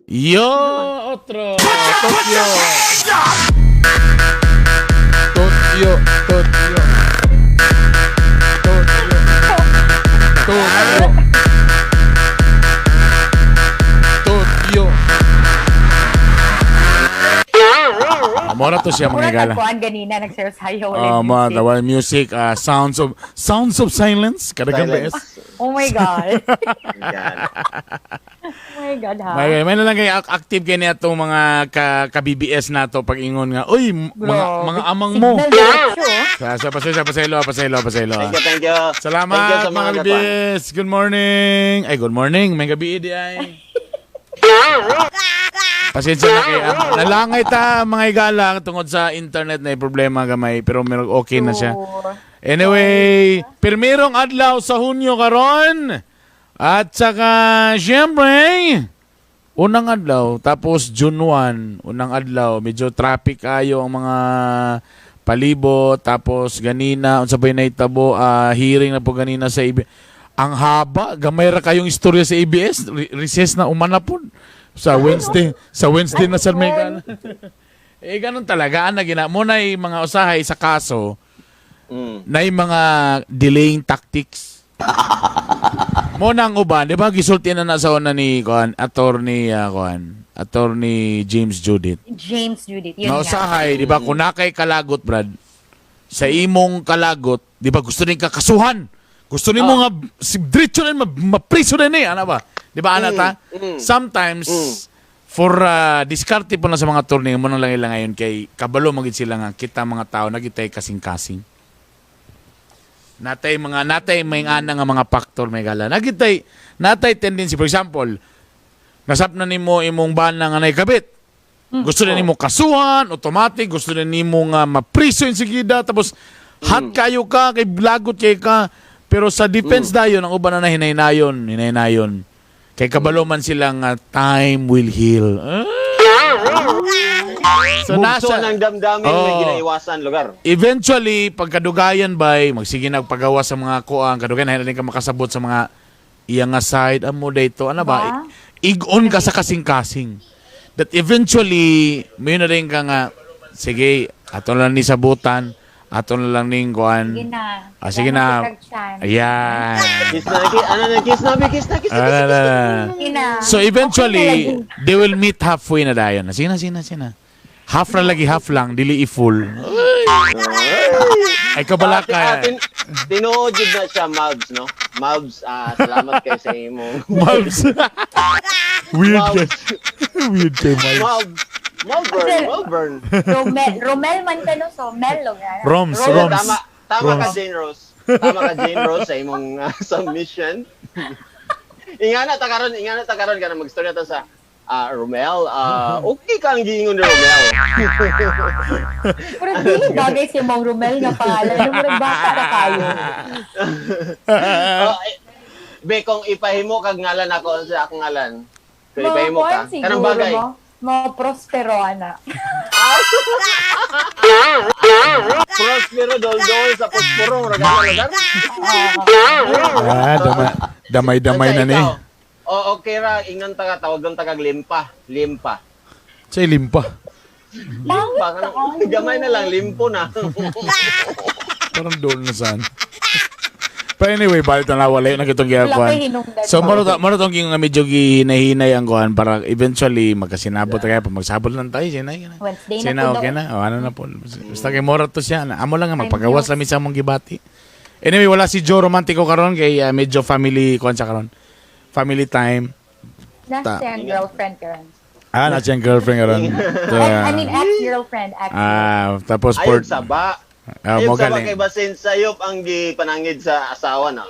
Yo, otro. Tokyo. Tokyo. Tokyo. Tokyo. Tokyo. Mora to siya mga gala. Kuan ganina nagsayaw-sayaw Mga music, sounds of silence. Kadagang Silence. bes. Oh my God. Yan. Oh my God, ha? May na lang kayo active kayo niya itong mga ka-BBS na to pag ingon nga, uy, mga amang mo. Signal diretso. Pasaylo. Thank you. Salamat Thank you sa mga mga BBS. Good morning. Ay, good morning. May gabi di ay. Pasensya na kayo. Nalangay ta mga igala tungod sa internet na problema gamay pero meron okay na siya. Anyway, pirmirong adlaw sa Hunyo karon. At saka syempre unang adlaw tapos June 1, unang adlaw medyo traffic ayo ang mga palibot tapos ganina unsa bay nahitabo hearing na po ganina sa ang haba gamay ra kayong istorya sa ABS recess na umana po sa Wednesday na sa Megan. Ganun talaga na gina mo na mga usahay sa kaso na mga delaying tactics. Mo nang uban, di ba gisulti na nasa una ni attorney James Judith. Yun nga. Nausahay, di ba kung nakay kalagot Brad, sa imong kalagot, di ba gusto rin kakasuhan. Gusto ni mo nga si diretso rin mapriso rin ano ba? Di ba anata? Sometimes for diskarte po na sa mga attorney mo nang lang ilang ngayon kay kabalo magid sila nga kita mga tao nagitay kasing-kasing. Natay may ana nga mga factor may gala. Natay tendency for example, nasap na nimo imong bana nga naikabit. Gusto na nimo kasuhan, automatic, gusto na nimo nga mapriso insigida tapos hot kayo ka kay blagot kay ka pero sa defense dayon ang uban na hinaynayon. Kay kabalo man sila nga time will heal. So nasa ng damdamin may ginaiwasan lugar. Eventually, pagkadugayan bay, magsige nagpagawa sa mga kuang, kadugayan na ka makasabot sa mga iyang side, amo dayto, ano ba? Igon ka sa kasing-kasing. That eventually, may na rin ka nga, sige, ato lang ni sabutan, ato na lang ning kuan. Sige na. Sige na. Ayan. Kiss na. So eventually, they will meet halfway na dayon. Sige na. Half na lagi, half lang, dili i-full. Ay kabala ka. Tinuod yun na siya, Mavs, no? Mavs, salamat kayo sa imo. Mavs. Weird kay Mavs. Melbourne. Romel man ka no, so Melo nga. Roms. Tama ka, Jane Rose. Sa imong submission. Ingana ta karon ka na magstorya ta sa Romel. Okay kang giingon ni Romel. Pero dili bagay si Mong Romel nga pangalan. Murag bata na kayo. Be kung ipahimo kag ngalan ako sa akong ngalan. Kung ipahimo ka, kanang bagay. Mo prospero ana. Prospero dol sa posporo lugar. Damay na ni. Okay ra ingon taga tawagon tagag limpa. Say limpa. Gamay na lang limpo na. Parang doon na saan. But anyway, balik na wala na kitong giyakuan. So, maro tong nga medyo gihinay ang kuhan para eventually magkasinabot kaya pa magsabot lang tayo. Sinay okay na. O, ano na po. Basta kay moro to siya. Amo lang nga magpagawas lang sa mong gibati. Anyway, wala si Joe Romantico karon kay medyo family kuhan siya karon. Family time. Nasa siyang girlfriend karon. Nasa siyang girlfriend karon. I mean ex-girlfriend. Tapos Ayun sa ba? Ayun sa ba galing. kay basin sayop ang gipanangid sa asawa na.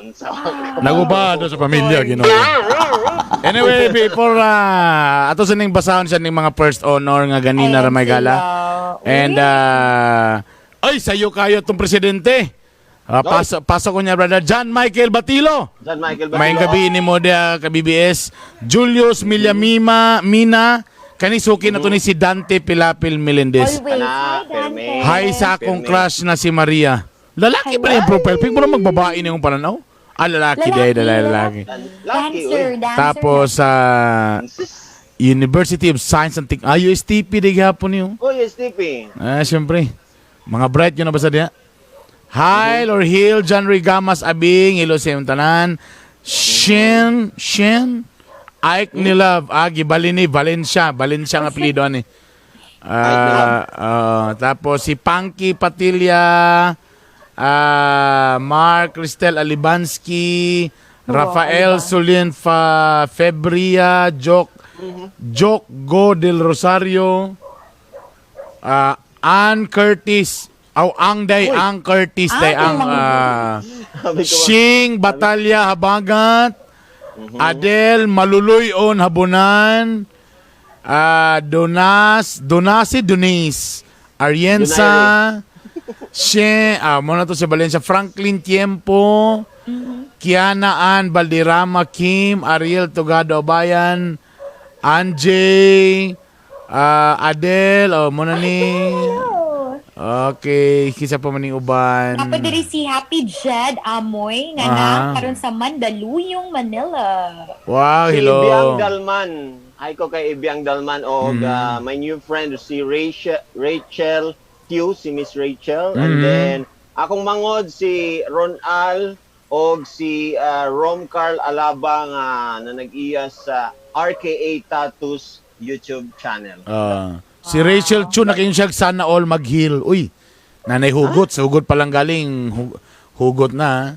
Nagubado sa pamilya, Ginoo. Anyway, before ato sa ning basahon siya ning mga first honor nga ganina ra may gala. And ay sayo kayo tong presidente. Pasok ko niya brother John Michael Batilo. May gabi ni mo dia ka BBS. Julius Mina kani suki na to ni si Dante Pilapil Melendez. Hi sa akong crush na si Maria. Lalaki ba yung profile pic mo na magbabae na yung pananaw? Lalaki. Dancer. Tapos University of Science and Technology. USTP di gihapon niyo. Oh, yes, TP. Siyempre. Mga bright yun na ba sa diya? Hi, or Hill, John Rigamas Abing, ilo sa iyong tanan. Shen, Ike Nilove, Gibalini, Valencia ang apelido ni. Tapos si Punky Patilla, Mark Cristel Alibansky, Rafael Solin Febria, Joke Go del Rosario, Ann Curtis, Ang Curtis, Shing Batalya Habagat, Adel Maluluyon Habunan, Donis, Arienza, muna to sa Valencia, Franklin Tiempo, Kiana Ann Balderrama Kim, Ariel Togado Abayan, Anjay, Adel, muna ni. Okay, kisa pa maning uban. Dapat diri si Happy Jed Amoy nga karon sa Mandaluyong, Manila. Wow, Si hello. Ibiang Dalman. Ay ko kay Ibiang Dalman o my new friend si Rachel Q, si Miss Rachel. And then akong mangod si Ron Al o si Rom Carl Alaba nga na nag-iya sa RKA Tattoos YouTube channel. Si Rachel Chu naking siya sana all mag-heal. Uy, nanay hugot. Sa hugot palang galing. Hugot na.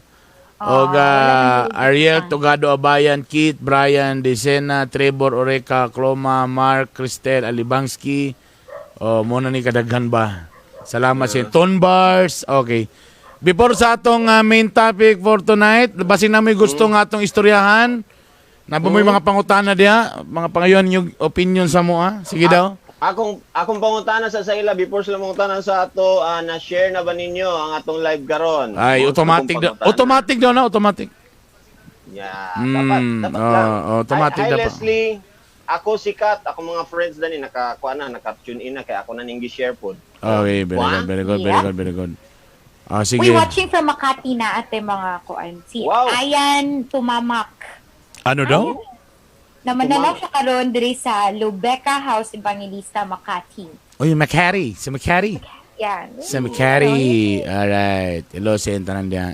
Ariel Togado Abayan, Keith, Brian, Desena, Trevor, Oreca, Cloma, Mark, Cristel, Alibansky. Muna ni kadaghan ba? Salamat sa Ton Bars. Okay. Before sa atong main topic for tonight, basin namin gusto nga atong istoryahan. Nabamoy mga pangutana diha, mga pangayon yung opinion sa mo, Sige daw. Akong pangutana sa ila before sila mangutana sa ato na share na ba ninyo ang atong live karon? Ay, automatic daw. Automatic daw na, automatic. Yeah, dapat lang. Automatic Hi, dapat. Leslie. Ako si Kat, ako mga friends dani naka-tune in na kaya ako na ning gi-share pod. Okay, very good. Sige. We watching from Makati na ate mga kuan. Si Ayan Tumamak. Ano daw? Namananaw siya karon diri sa Lubeca House Evangelista, Makati. Uy, Makati. Si Makati. Yan. Si Makati. Alright. Hello, sa tanan diyan.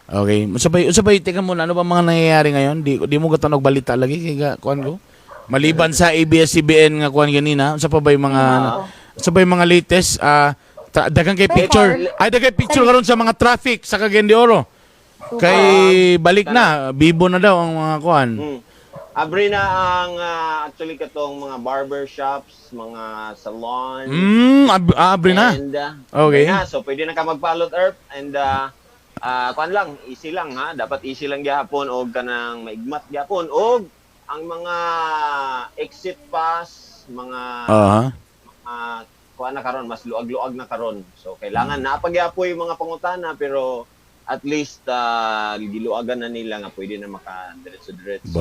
Okay. Usabay, teka muna. Ano ba mga nangyayari ngayon? Di mo gatanog balita lagi kay kuan ko? Maliban sa ABS-CBN nga kuan ganina. Sa pa ba yung mga latest dagang kay picture. Ay dagang picture karon sa mga traffic sa Cagayan de Oro. Kay balik na, bibo na daw ang mga kuan. Abri na ang actually katong mga barber shops, mga salon. Abri na. And, okay. So pwede na ka magpalot earth and kuan lang, easy lang dapat easy lang gyapon og kanang maigmat gyapon og ang mga exit pass, mga kuan na karon mas luag-luag na karon. So kailangan napagyapoy yung mga pangutana pero at least giluagan na nila nga pwede na maka-diretso-diretso.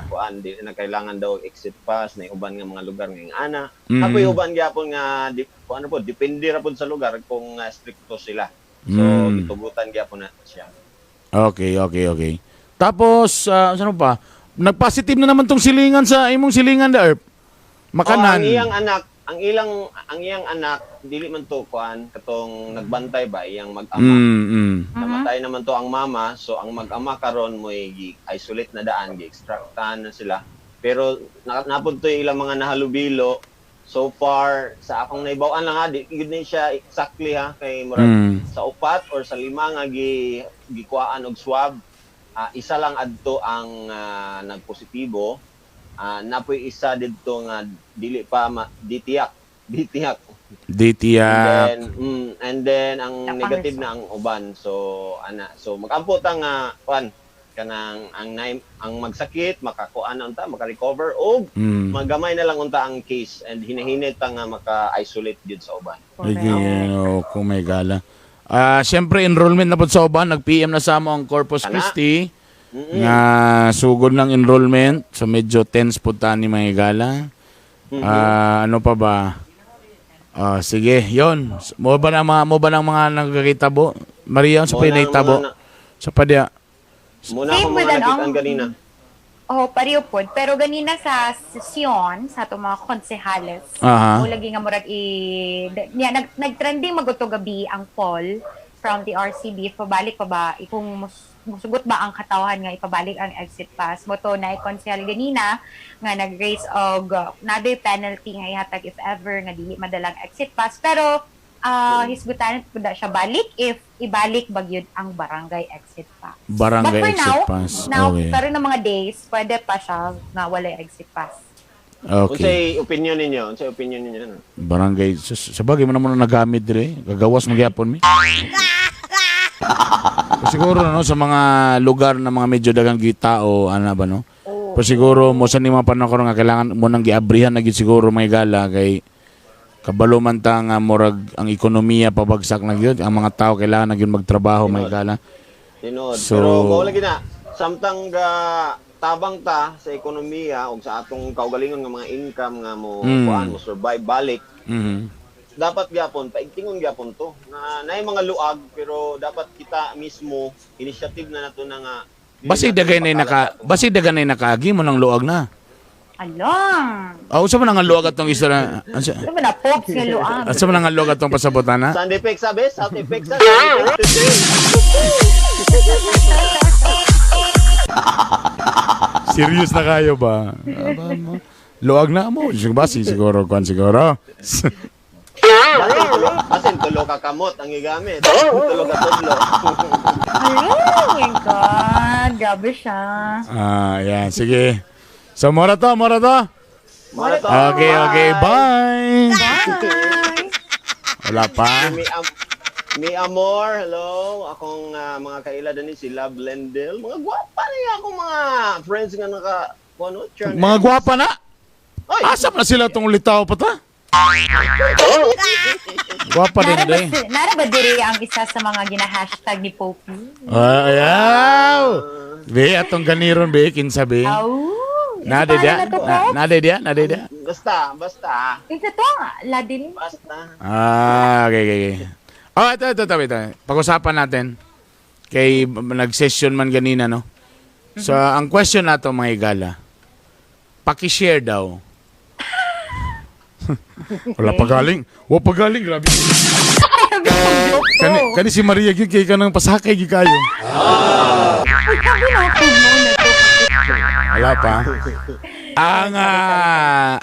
Kuan di na kailangan daw exit pass na uban nga mga lugar nga ana. Kapoy uban gyapon nga depende ra pod sa lugar kung stricto sila. So gitugutan gyapon na siya. Okay. Tapos ano pa? Nagpositive na naman tong silingan sa imong silingan da Erp. Makanan. Ang iyang anak dili man to kuan katong nagbantay ba iyang mag-ama. Namatay naman to ang mama, so ang mag-ama karon mo'y gi-isolate na daan, gi-extractan na sila. Pero napud to ilang mga nahalubilo. So far sa akong naibaw-an lang di gid ni siya exactly kay murag sa 4 or sa 5 nga gikuhaan og swab. Isa lang adto ang nagpositibo. Napoy isa dito nga dili pa ditiyak. And then ang negative na ang uban. So mag-ampot ang kanang ang magsakit makakuan unta maka-recover og magamay na lang unta ang case and hinahinit nga maka-isolate gyud sa uban. Kung may gala. Siyempre enrollment na po sa uban, nag-PM na sa mo ang Corpus Christi. Nga sugod ng enrollment, so medyo tense po ta ni mga gala. Ano pa ba? Sige, yon. Mo ba ng mga nagkakitabo? Maria, sa pa naitabo. Sa padya. Muna ako mga nakitaan kanina. Oh, pareho po. Pero ganina sa sesyon, sa itong mga konsehales, Aha. o lagi nga murag nag-trending maguto gabi ang poll from the RCB, pabalik pa ba, kung musugot ba ang katawhan nga ipabalik ang exit pass. Moto na konsehal ganina nga nag-raise og naday penalty nga ihatag if ever nga dili madalang exit pass. Pero hisgutan po na siya balik if ibalik bagyod ang barangay exit pass. Barangay But for exit pass. now, Okay. pero ng mga days, pwede pa siya na wala exit pass. Okay. Unsay opinion ninyo? Unsay opinion ninyo? Barangay. Sabagay mo naman na nagamit dire. Gagawas magyapon mi. Siguro no sa mga lugar na mga medyo dagang tao ana ba no. Pero siguro mo sa nima panahon nga kailangan mo nang giabrihan na gid siguro may gala kay kabalo man ta nga murag ang ekonomiya pabagsak na gyud, ang mga tao kailangan na gyud magtrabaho may gala. Tinod. So- Pero mao lagi na samtang tabang ta sa ekonomiya ug sa atong kaugalingon nga mga income nga mo kuan mo survive balik. Mhm. Dapat gyapon paigtingon gyapon to na naay mga luag pero dapat kita mismo initiative na nato na nga Basi dagay na nakaagi mo ng luag na. Along! Usa man ang luag atong isa na. Asa Ano ba na pops nga luang? man ang luag atong pasabotan na? Sound effects sabi, sound effects sa sound effects. Serious na kayo ba? Luag na mo. Basi siguro kuan siguro. Basin tulo ka kamot ang igamit. Tulo ka tudlo. Oh my God! Grabe siya. Yan. Sige. So, mora to. Mara to. Okay. Bye. Bye! Wala pa. Mi Amor, hello. Akong mga kaila din si Love Lendel. Mga gwapa niya akong mga friends nga naka ano, channel. Mga gwapa na. Ay, Asa na sila tong litaw pa ta? Gwapa din day. Nara ba diri ang isa sa mga gina-hashtag ni Poppy? Ayaw. Be, atong ganiron be, kinsa be. Nade dia. Nade dia. Basta. Ito to, ladin. Basta. Okay. Ito. Pag-usapan natin. Kay nag-session man ganina, no? So, ang question nato mga igala, paki-share daw. Wala pagaling, grabe. Kani si Maria gyud kay kanang pasakay gyud kayo. Wala pa.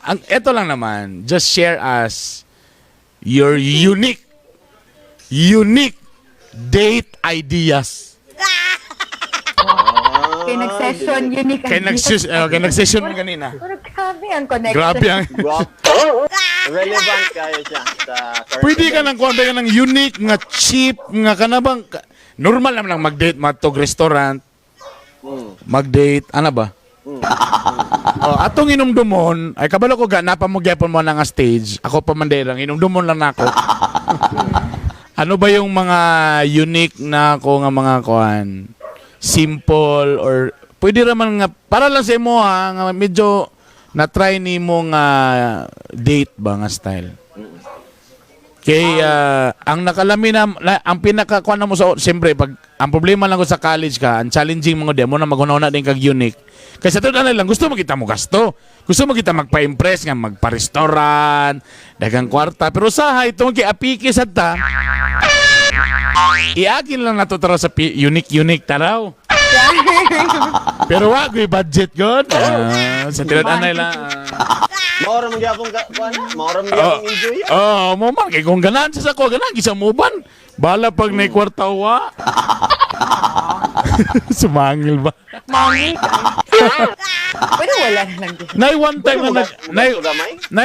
Ang ito lang naman, just share us your unique date ideas. Kay nag-session, unique. Kay nag-session mo kanina. Pero grabe ang connection. Grabe ang Relevant kayo siya sa current pwede ka event. nang kuha ng unique nga cheap nga kanabang normal naman lang mag-date matog restaurant. Mag-date ano ba? Atong inumdumon ay kabalo ko ga napamugyapon mo na nga stage. Ako pa man lang inumdumon lang nako. Ano ba yung mga unique na ko nga mga kuan? Simple or pwede raman nga para lang sa imo nga medyo na-try ni mo nga date ba nga style. Kay ang nakalami na ang pinakakuan na mo sa siyempre pag ang problema lang ko sa college ka, ang challenging mo di mo na maghuna din kag unique. Kasi to na lang gusto mo kita mo gasto. Gusto mo kita magpa-impress nga magpa-restaurant, dagang kwarta, pero sahay itong kiapiki sa ta. Iagin lang nato tara sa unique taraw. Pero wag may budget god. Sa tiran-anay lang. Maora man gyapon ka kuana, maora man gyapon enjoy. Mo man kay kung ganan sa ko ganan gisa mo ban. Bala pag nay kwarta wa. Sumangil ba? Mami. Pero wala na lang din. Nay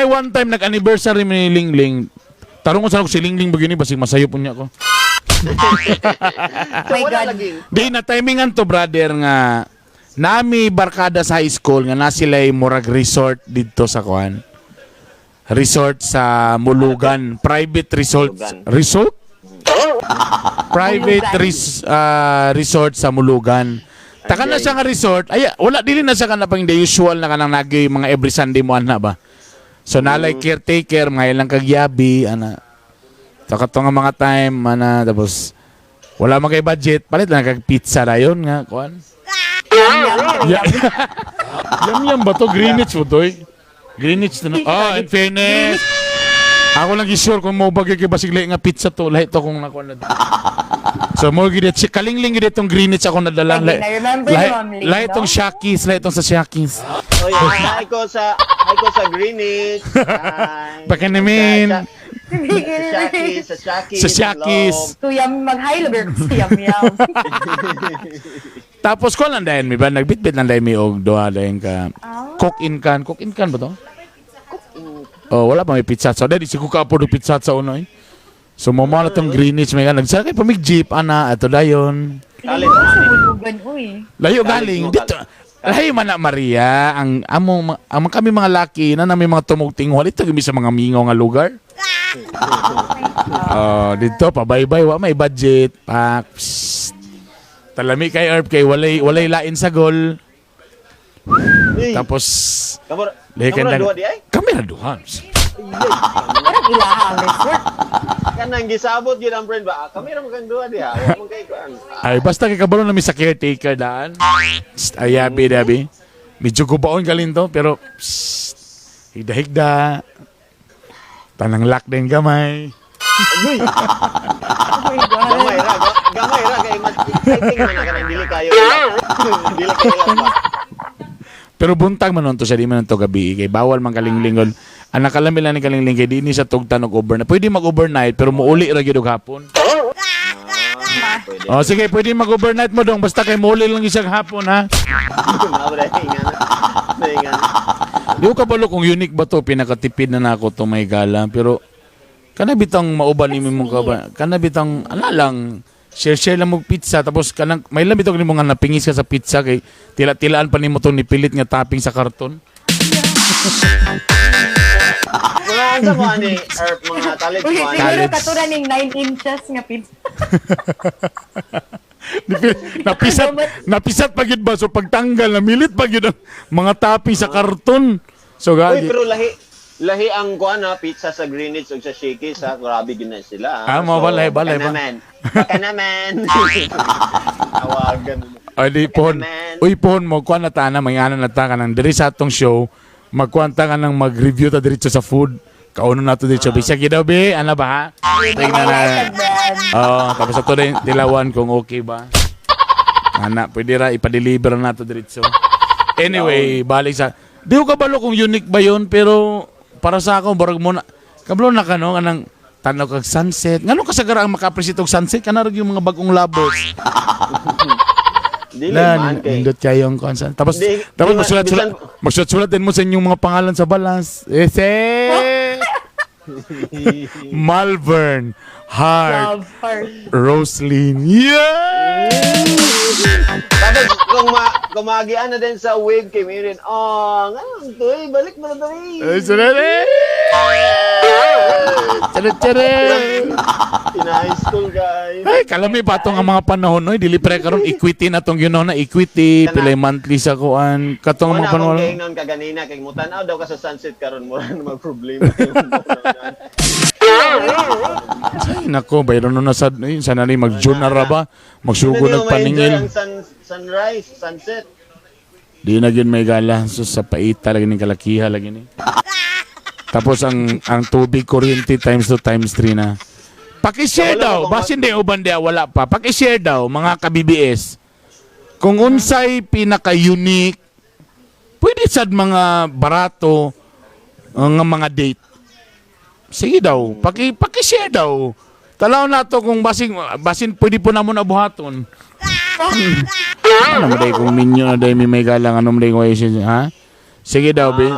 one time nag-anniversary ni Lingling. Tarong ko sa si Lingling bagini basig masayo po niya ko. My Wala God. lagi. Di na timingan to brother nga nami barkada sa high school nga na sila'y murag resort dito sa kuan. Resort sa Mulugan, private resort. Mulugan. Resort? Private resort sa Mulugan. Taka na siya nga resort. Ay, wala dili na siya kana pang the usual na kanang nagay mga every Sunday mo ana ba. So nalay caretaker mga ilang kagyabi ana. Taka to nga mga time ana tapos wala man kay budget, palit lang kag pizza dayon nga kuan. Yeah. Yam ba to? Greenwich mo to Greenwich na. In fairness. Ako lang sure kung mo bagay kay basig lahi nga pizza to. Lahi to kung nakuha na. So mo gid kalingling gid itong Greenwich ako nadala. Lagi na remember ni Ma'am Ling, Lahi no? itong Shakey's, lahi itong sa Shakey's. Oh, yeah. Hi ko sa Greenwich. Hi. Baka namin. Sa Shakey's. Sa Shakey's. Tuyam mag-hi lugar ko sa yam-yam. Tapos ko lang dahil mi ba nagbitbit lang dahil mi og duha dahil ka cook in can ba to? Oh, wala pa may pizza sa dahil si kuka po do pizza sa uno So mo na tong Greenwich may nagsakay pa mig jeep ana ato dayon. Kalit Sa man. bulugan, uy. Layo galing dito. Layo man na Maria ang kami mga laki na may mga tumugtinghol ito gimi sa mga mingaw nga lugar. Dito pa bye-bye wa may budget. Talami kay Herb kay walay lain sa gol. Tapos Kamura duha di ay? Kami na duha. Parang ilahang resort. Kanang gisabot gyud ang friend ba? Kami ra magan duha di ha. Wa man kay kuan. Ay basta kay kabalo na mi sa caretaker daan. Ayabi dabi. Medyo gubaon galing to pero higda-higda. Tanang lock din gamay. Uy. Oh my God. Gamay ra kay exciting man kanang dili kayo. Dili kayo ba? Pero buntag man nun to siya, di man to gabi. Kay bawal man kalinglingon. Ang nakalami lang ni kalingling kay di ni sa tugtan og overnight. Pwede mag-overnight pero muuli ra gyud og hapon. Pwede. Oh sige, pwede mag-overnight mo dong basta kay muuli lang isang hapon ha. Mabra ingana. Di ko kabalo kung unique ba to, pinakatipid na nako to may gala. Pero kana bitang mauban ni mo ka ba? Kana bitang lang share lang mo pizza tapos kanang may lang bitaw nimo nga napingis ka sa pizza kay tila-tilaan pa nimo tong nipilit nga topping sa karton. Mga sa mga ni Earth, mga talit Uy, mo. siguro katulad ng 9 inches nga pizza. napisat pa gid ba so pagtanggal namilit pa gid ang mga topping sa karton. So Uy, gagi. pero lahi ang kuan ha, pizza sa Greenwich ug sa Shakey's ha, grabe gid na sila. Mo balay ba? Baka naman. Tawagan mo. Ay di pohon. Uy pohon mo kuan na tana may ana na ta kanang diri sa atong show. Magkuanta ka nang mag-review ta diretso sa food. Kauno na to diretso. Bisa gid daw be, ana ba ha? Tingnan na. Tapos ato din tilawan kung okay ba. Ana, pwede ra ipa-deliver na to diretso. Anyway, balik sa di ko kabalo kung unique ba yun, pero para sa ako, barag mo na, kabalo na ka no, kanang tanaw kag sunset. Ngano kasagara ang maka-appreciate og sunset? Kanarag yung mga bagong labos. Dili man kay. Nindot kayo ang konsan. Tapos Di- magsulat din mo sa inyong mga pangalan sa balas. Malvern, Hart, Love heart. Roslyn. Yeah! Tapos kung magian na din sa wave kay Mirin. Oh, ngano toy, balik mo na toy. Ay, sarili! Tsare-tsare! In high school, guys. Ay, kalami pa itong mga panahon, no? Dili pre karon equity na itong yun, no? Na equity, pilay monthly sa kuan. Katong mga Una akong panahon. kay noon kaganina kay mutanaw daw ka sa sunset karon mo na magproblema. Ay, nako, bayron na sa, sana rin mag-June na ra ba? Magsugo nagpaningin. Ang sunrise, sunset. Di na yun may gala. So, sa paita lagi ng kalakiha lagi ni. Tapos ang tubig kuryente times 2 times 3 na. Paki-share Wala daw. pa bang- Basin di uban dia wala pa. Paki-share daw mga ka-BBS. Kung unsay pinaka-unique, pwede sad mga barato nga mga date. Sige daw. Paki-share daw. Talaw na to kung basin pwede po na mo na buhaton. Ano mo day kung minyo na day may galang ano mo day kung ha? Sige daw, be.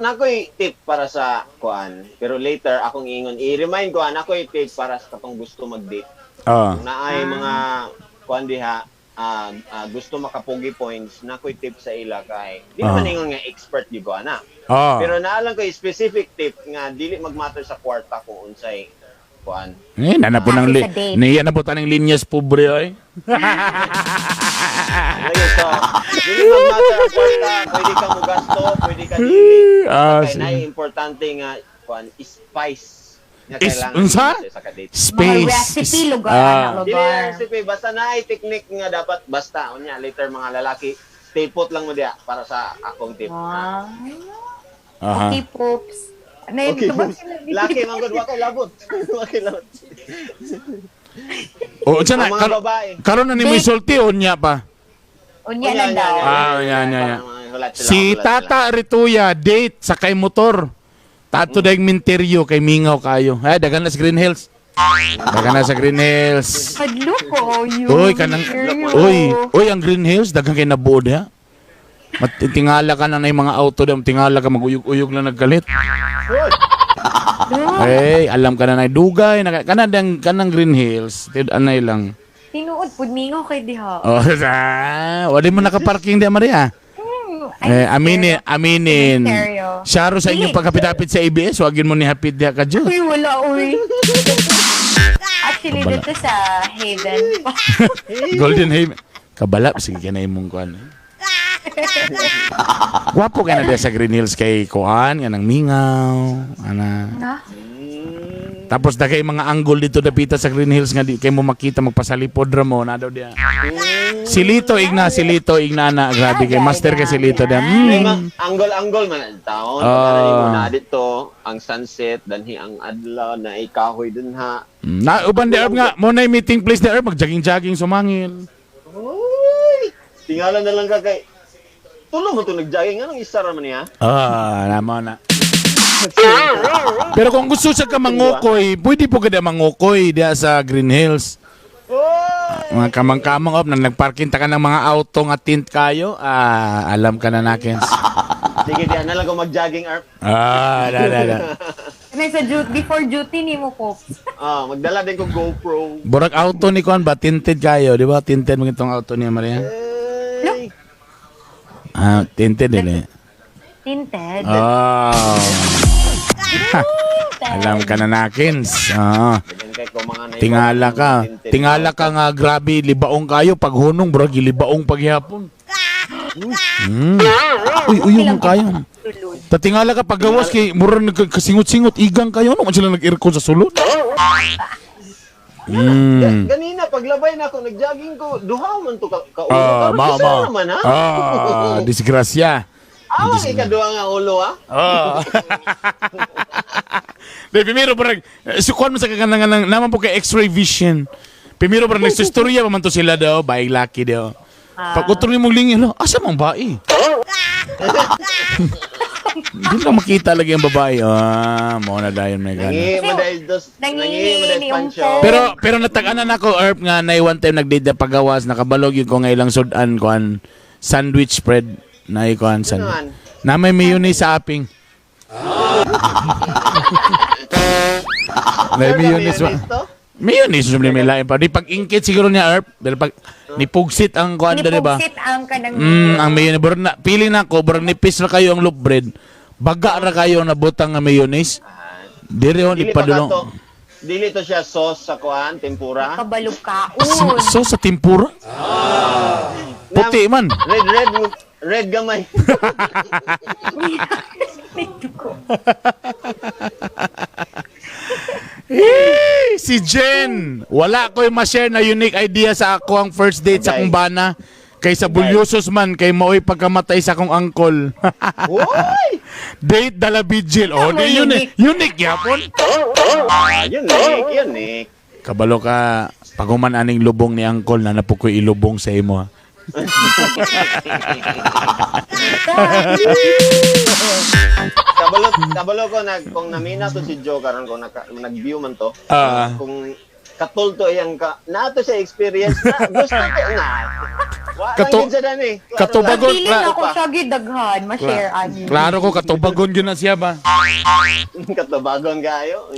Nakoy tip para sa kuan, pero later akong ingon i-remind ko nakoy tip para sa katong gusto mag-date. Na ay mga kuan diha gusto makapugi points, nakoy tip sa ila kay di man ingon nga expert gyud ko ana. Pero naalang ko specific tip nga dili magmatter sa kwarta kung unsay kuan. Nana po ng niya na po tanang linyas pobre oy. So, dili magmatter ang kwarta, pwede ka mo gasto, pwede ka dili. Kaya na importante nga kuan spice. Nga Is, kailangan unsa? sa kadate. Mga Space. recipe, lugar, Ah. Dili lugar. recipe, basta na ay technique nga dapat basta unya later mga lalaki tipot lang mo diya para sa akong tip. Wow. Aha. Okay, Pops. Ano yun? Okay, Tubag boss. sila. Laki man gud wa kay labot. Wa kay labot. O, unsa na, Ang mga babae. karon na ni mo isulti o niya pa? Unya na daw. Ah, yan. Hulat sila, Si hulat Tata Rituya, date sa kay motor. Tato daig minteryo kay mingaw kayo. Ay, dagan na sa Green Hills. Dagan na sa Green Hills. Padlo ko, yun. Uy, kanang Uy, ang Green Hills dagan kay nabuod ha. Tingala ka na yung mga auto daw, tingala ka maguyog-uyog lang nagkalit. sila. Eh, alam ka na dugay na kanang Green Hills. Anay lang. Tinuod, pudmingo kay diha. Oh, wala mo nakaparking di Maria. Aminin. Seryo. Syaro sa inyong pagkapit-apit sa ABS, wagin mo ni hapit diha ka Diyos. Uy, wala, uy. Actually, dito sa Haven. Golden Haven. Kabalap, sige ka na imong kuhan. Wapo ka na diya sa Green Hills kay kuhan, nga ng mingaw. Ana. Na? Tapos dagay mga angle dito dapita sa Green Hills nga di kay mo makita magpasalipod ra mo na daw diya. Si Lito Igna na grabe kay master kay si Lito diya. May angle-angle man ang taon. Ah. Mo na dito ang sunset danhi ang adlaw na ikahoy dun ha. Na uban di Herb nga mo na meeting place ni Herb mag-jogging sumangil. Uy! Tingala na lang ka kay tulo mo to nag-jogging anong isa ra man niya? Namo na. Pero kung gusto siya ka mangukoy, pwede po kada mangukoy diya sa Green Hills. Uy! Mga kamang-kamang op nang nagparking ta ka ng mga auto nga tint kayo, alam ka na nakins. Sige diyan na lang ko mag-jogging arp. Da. Sa before duty ni mo, Pops. Magdala din ko GoPro. Burag auto ni Kuan ba tinted kayo, di ba? Tinted mo itong auto niya Maria. Hey! Tinted din eh. Tinted. Alam ka na nakins. Ganyan kay ko mga naiba. Tingala ka nga grabe libaong kayo pag hunong burag libaong paghihapon. Uyong kayo. Tatingala ka paggawas kay murang nagkasingot-singot igang kayo no man sila nag-aircon sa sulod. Ganina paglabay na ako nag-jogging ko, duha man to ka ulo. Ma. Naman ha. Disgrasya. Awa kay kaduha nga ulo ha. Primero parang sukuan mo sa kaganang naman po kay X-ray vision. Primero parang nagsistorya pa man to sila daw, baig laki daw. Pag utro ni mong lingin, asa mang bae? Hindi lang makita lagi ang babae. Mo na dayon may gana. Nangingi Pancho. Pero natag-anan ako Erp nga na one time nagdate na pagawas nakabalog yung ko nga ilang sudan kuan sandwich spread na ikuan sandwich. Na may mayonnaise sa aping. May mayonnaise ba? Mayonnaise yung may lain pa. Di pag-ingkit siguro niya Erp. Pero pag nipugsit ang kuan doon, di ba? Nipugsit ang kanang Ang mayonnaise. Burang na, pili na ko, burang nipis na kayo ang loaf bread. Baga na kayo na butang ng mayonnaise. Dire on ipadulong. Dili to siya sauce sa kuan, tempura. kabalog kaon. So sa tempura? Puti man. Red gamay. Si Jen, wala ko yung ma-share na unique idea sa ako ang first date sa kong bana. Kaysa bulyosos man, kay mao'y pagkamatay sa kong angkol. Hoy! Date dala vigil. Di yun eh. Unique yapon. Unique. Kabalo ka, paguman aning lubong ni angkol na napukoy ilubong sa imo. Kabalo ko kung namina to si Joe karon kung nag-view man to. Ah. Kung katulto iyang nato sa experience na gusto ko na. Kato- Wala sa dani. katubagon- Pili na ako siya gidaghan, ma-share ani. Klaro ko, katubagon yun na siya ba? Katubagon kayo.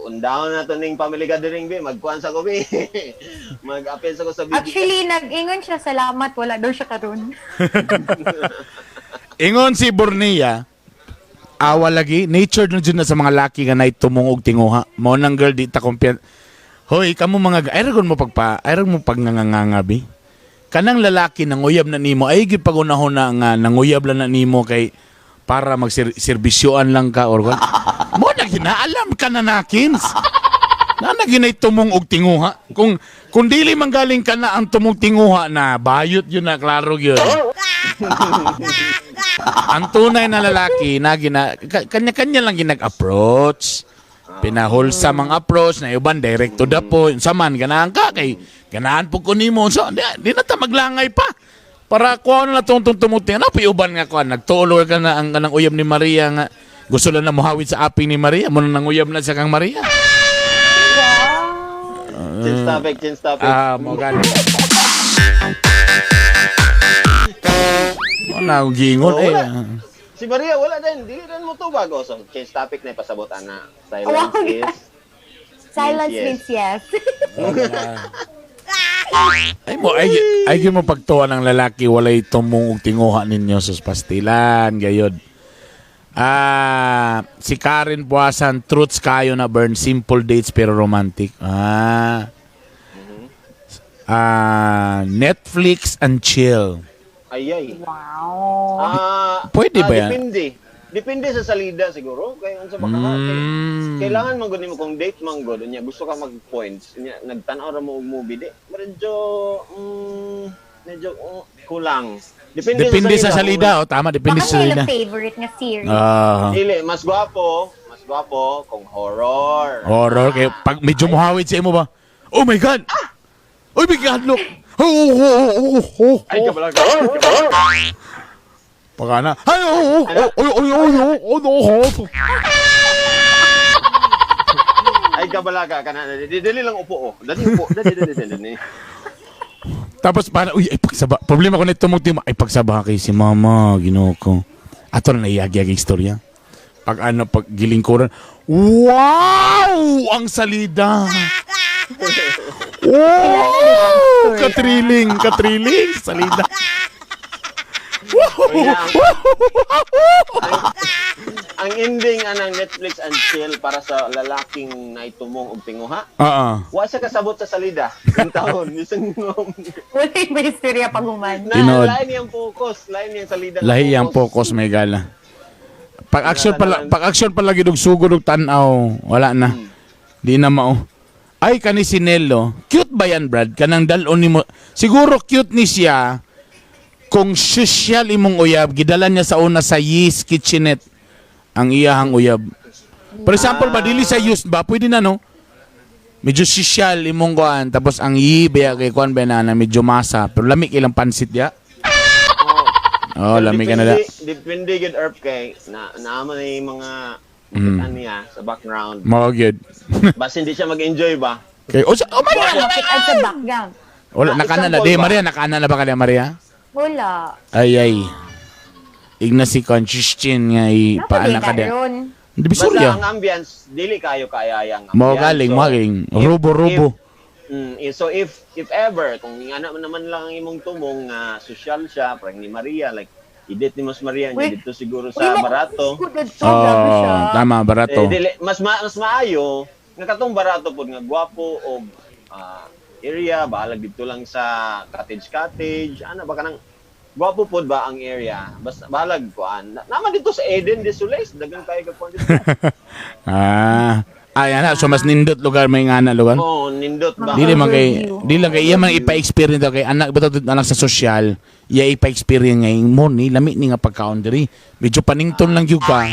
Undaon na to ning family gathering be, magkuan sa ko be. Mag-appeal sa ko sa video. Actually, nag-ingon siya, salamat, wala daw siya karon. Ingon si Bornea, awa lagi, nature na dyan na sa mga laki nga na tumungog tinguha. Mo nang girl, di ta kumpiyan. Hoy, kamo mga, ayragon mo pag nangangangabi. Kanang lalaki nanguyab na nimo, ay gid pagunahon na nga nanguyab lang na nimo kay para magserbisyoan lang ka or what? Mo na ginaalam ka na nakins. Na naginay tumong og tinguha. Kung dili man galing ka na ang tumong tinguha na bayot yun na klaro yun. Ang tunay na lalaki na kanya-kanya lang ginag-approach. Pinahulsam ang approach na iban direct to the point. Saman ganahan ka kay ganahan po ko nimo. So di na ta maglangay pa. Para kuha na itong tumuti. Ano, piuban nga kuha. Nagtulo ka na ang kanang uyab ni Maria nga. Gusto lang na muhawid sa api ni Maria. Muna nang uyab na siya kang Maria. Chin topic. Mo gani. Wala akong gingon eh. Si Maria, wala din. Di rin mo to bago. So, change topic na ipasabotan na. Silence Wow. is... Silence Yes. means yes. Ay mo pagtuwa ng lalaki walay tumong og tinguha ninyo sus pastilan gayod. Si Karen Buasan, truths kayo na burn, simple dates pero romantic. Netflix and chill. Ay. Wow. Pwede ba yan? Depende sa salida siguro. Kaya unsa ba ka kailangan man gud nimo kung date man gud nya gusto ka mag-points nya nagtan-aw ra mo og movie di. Medyo kulang. Depende sa salida, tama, depende Baka sa salida. may favorite nga series. Dili, mas gwapo kung horror. Horror kay pag medyo muhawid sa imo ba? Oh my god. Oy, bigyan look. Ay, kabalaga. Pagana. Ay, kabalaga ka na. Dili lang upo, oh. Dali upo. Dali. Tapos para uy ay pagsaba. Problema ko nito mo timo ay pagsaba kay si mama, Ginoo ko. Ato na iyagi istorya. Pag gilingkuran. Wow! Ang salida. Wow! Katriling salida. Ang ending anang Netflix and chill para sa lalaking naitumong og tinguha. Wa siya kasabot sa salida. Yung taon, isang Wala yung may istorya pag human. Tinod. lain yung focus, lain yung salida. Lahi ang focus may gala. Pag action pala gid og sugod og tan-aw, wala na. Di na mao. Ay kani si Nello. Cute ba yan, Brad? Kanang dalon nimo. Siguro cute ni siya. Kung social imong uyab, gidalan niya sa una sa Yeast Kitchenette ang iyahang uyab. For example, ba dili sa Yeast ba pwede na no? Medyo social imong kuan tapos ang baya kay kuan ba na medyo masa pero lami ilang pansit ya. Lami ka na da. Depende gid herb kay naama na yung mga niya sa background. Mo good. Bas hindi siya mag-enjoy ba? Okay. Maria. At sa background. Wala nakana na. Di Maria, nakana na ba ka Maria? Wala. Ay. Ignacy Consistin nga paana ka da. Di Basta bisurya. ang ambience, dili kayo kayayang ambience. Mo galing. Rubo. So if ever, kung nga naman lang ang imong tumong nga social siya, parang ni Maria, like, i-date ni Mas Maria, niya dito siguro sa Barato. Tama, Barato. Mas maayo, nga katong Barato po, nga gwapo, o area, bahalag dito lang sa cottage. Ano ba ka nang, gwapo po ba ang area? Basta bahalag kuan. Naman dito sa Eden de Solis, dagang kayo ka dito. Ayan so mas nindot lugar may ngana lugar. Oo, nindot ba? Di lang kay iya man ipa-experience daw kay anak beto anak sa social, iya ipa-experience ngay mo ni lami ni nga pagkaon diri. Medyo panington lang gyud ka.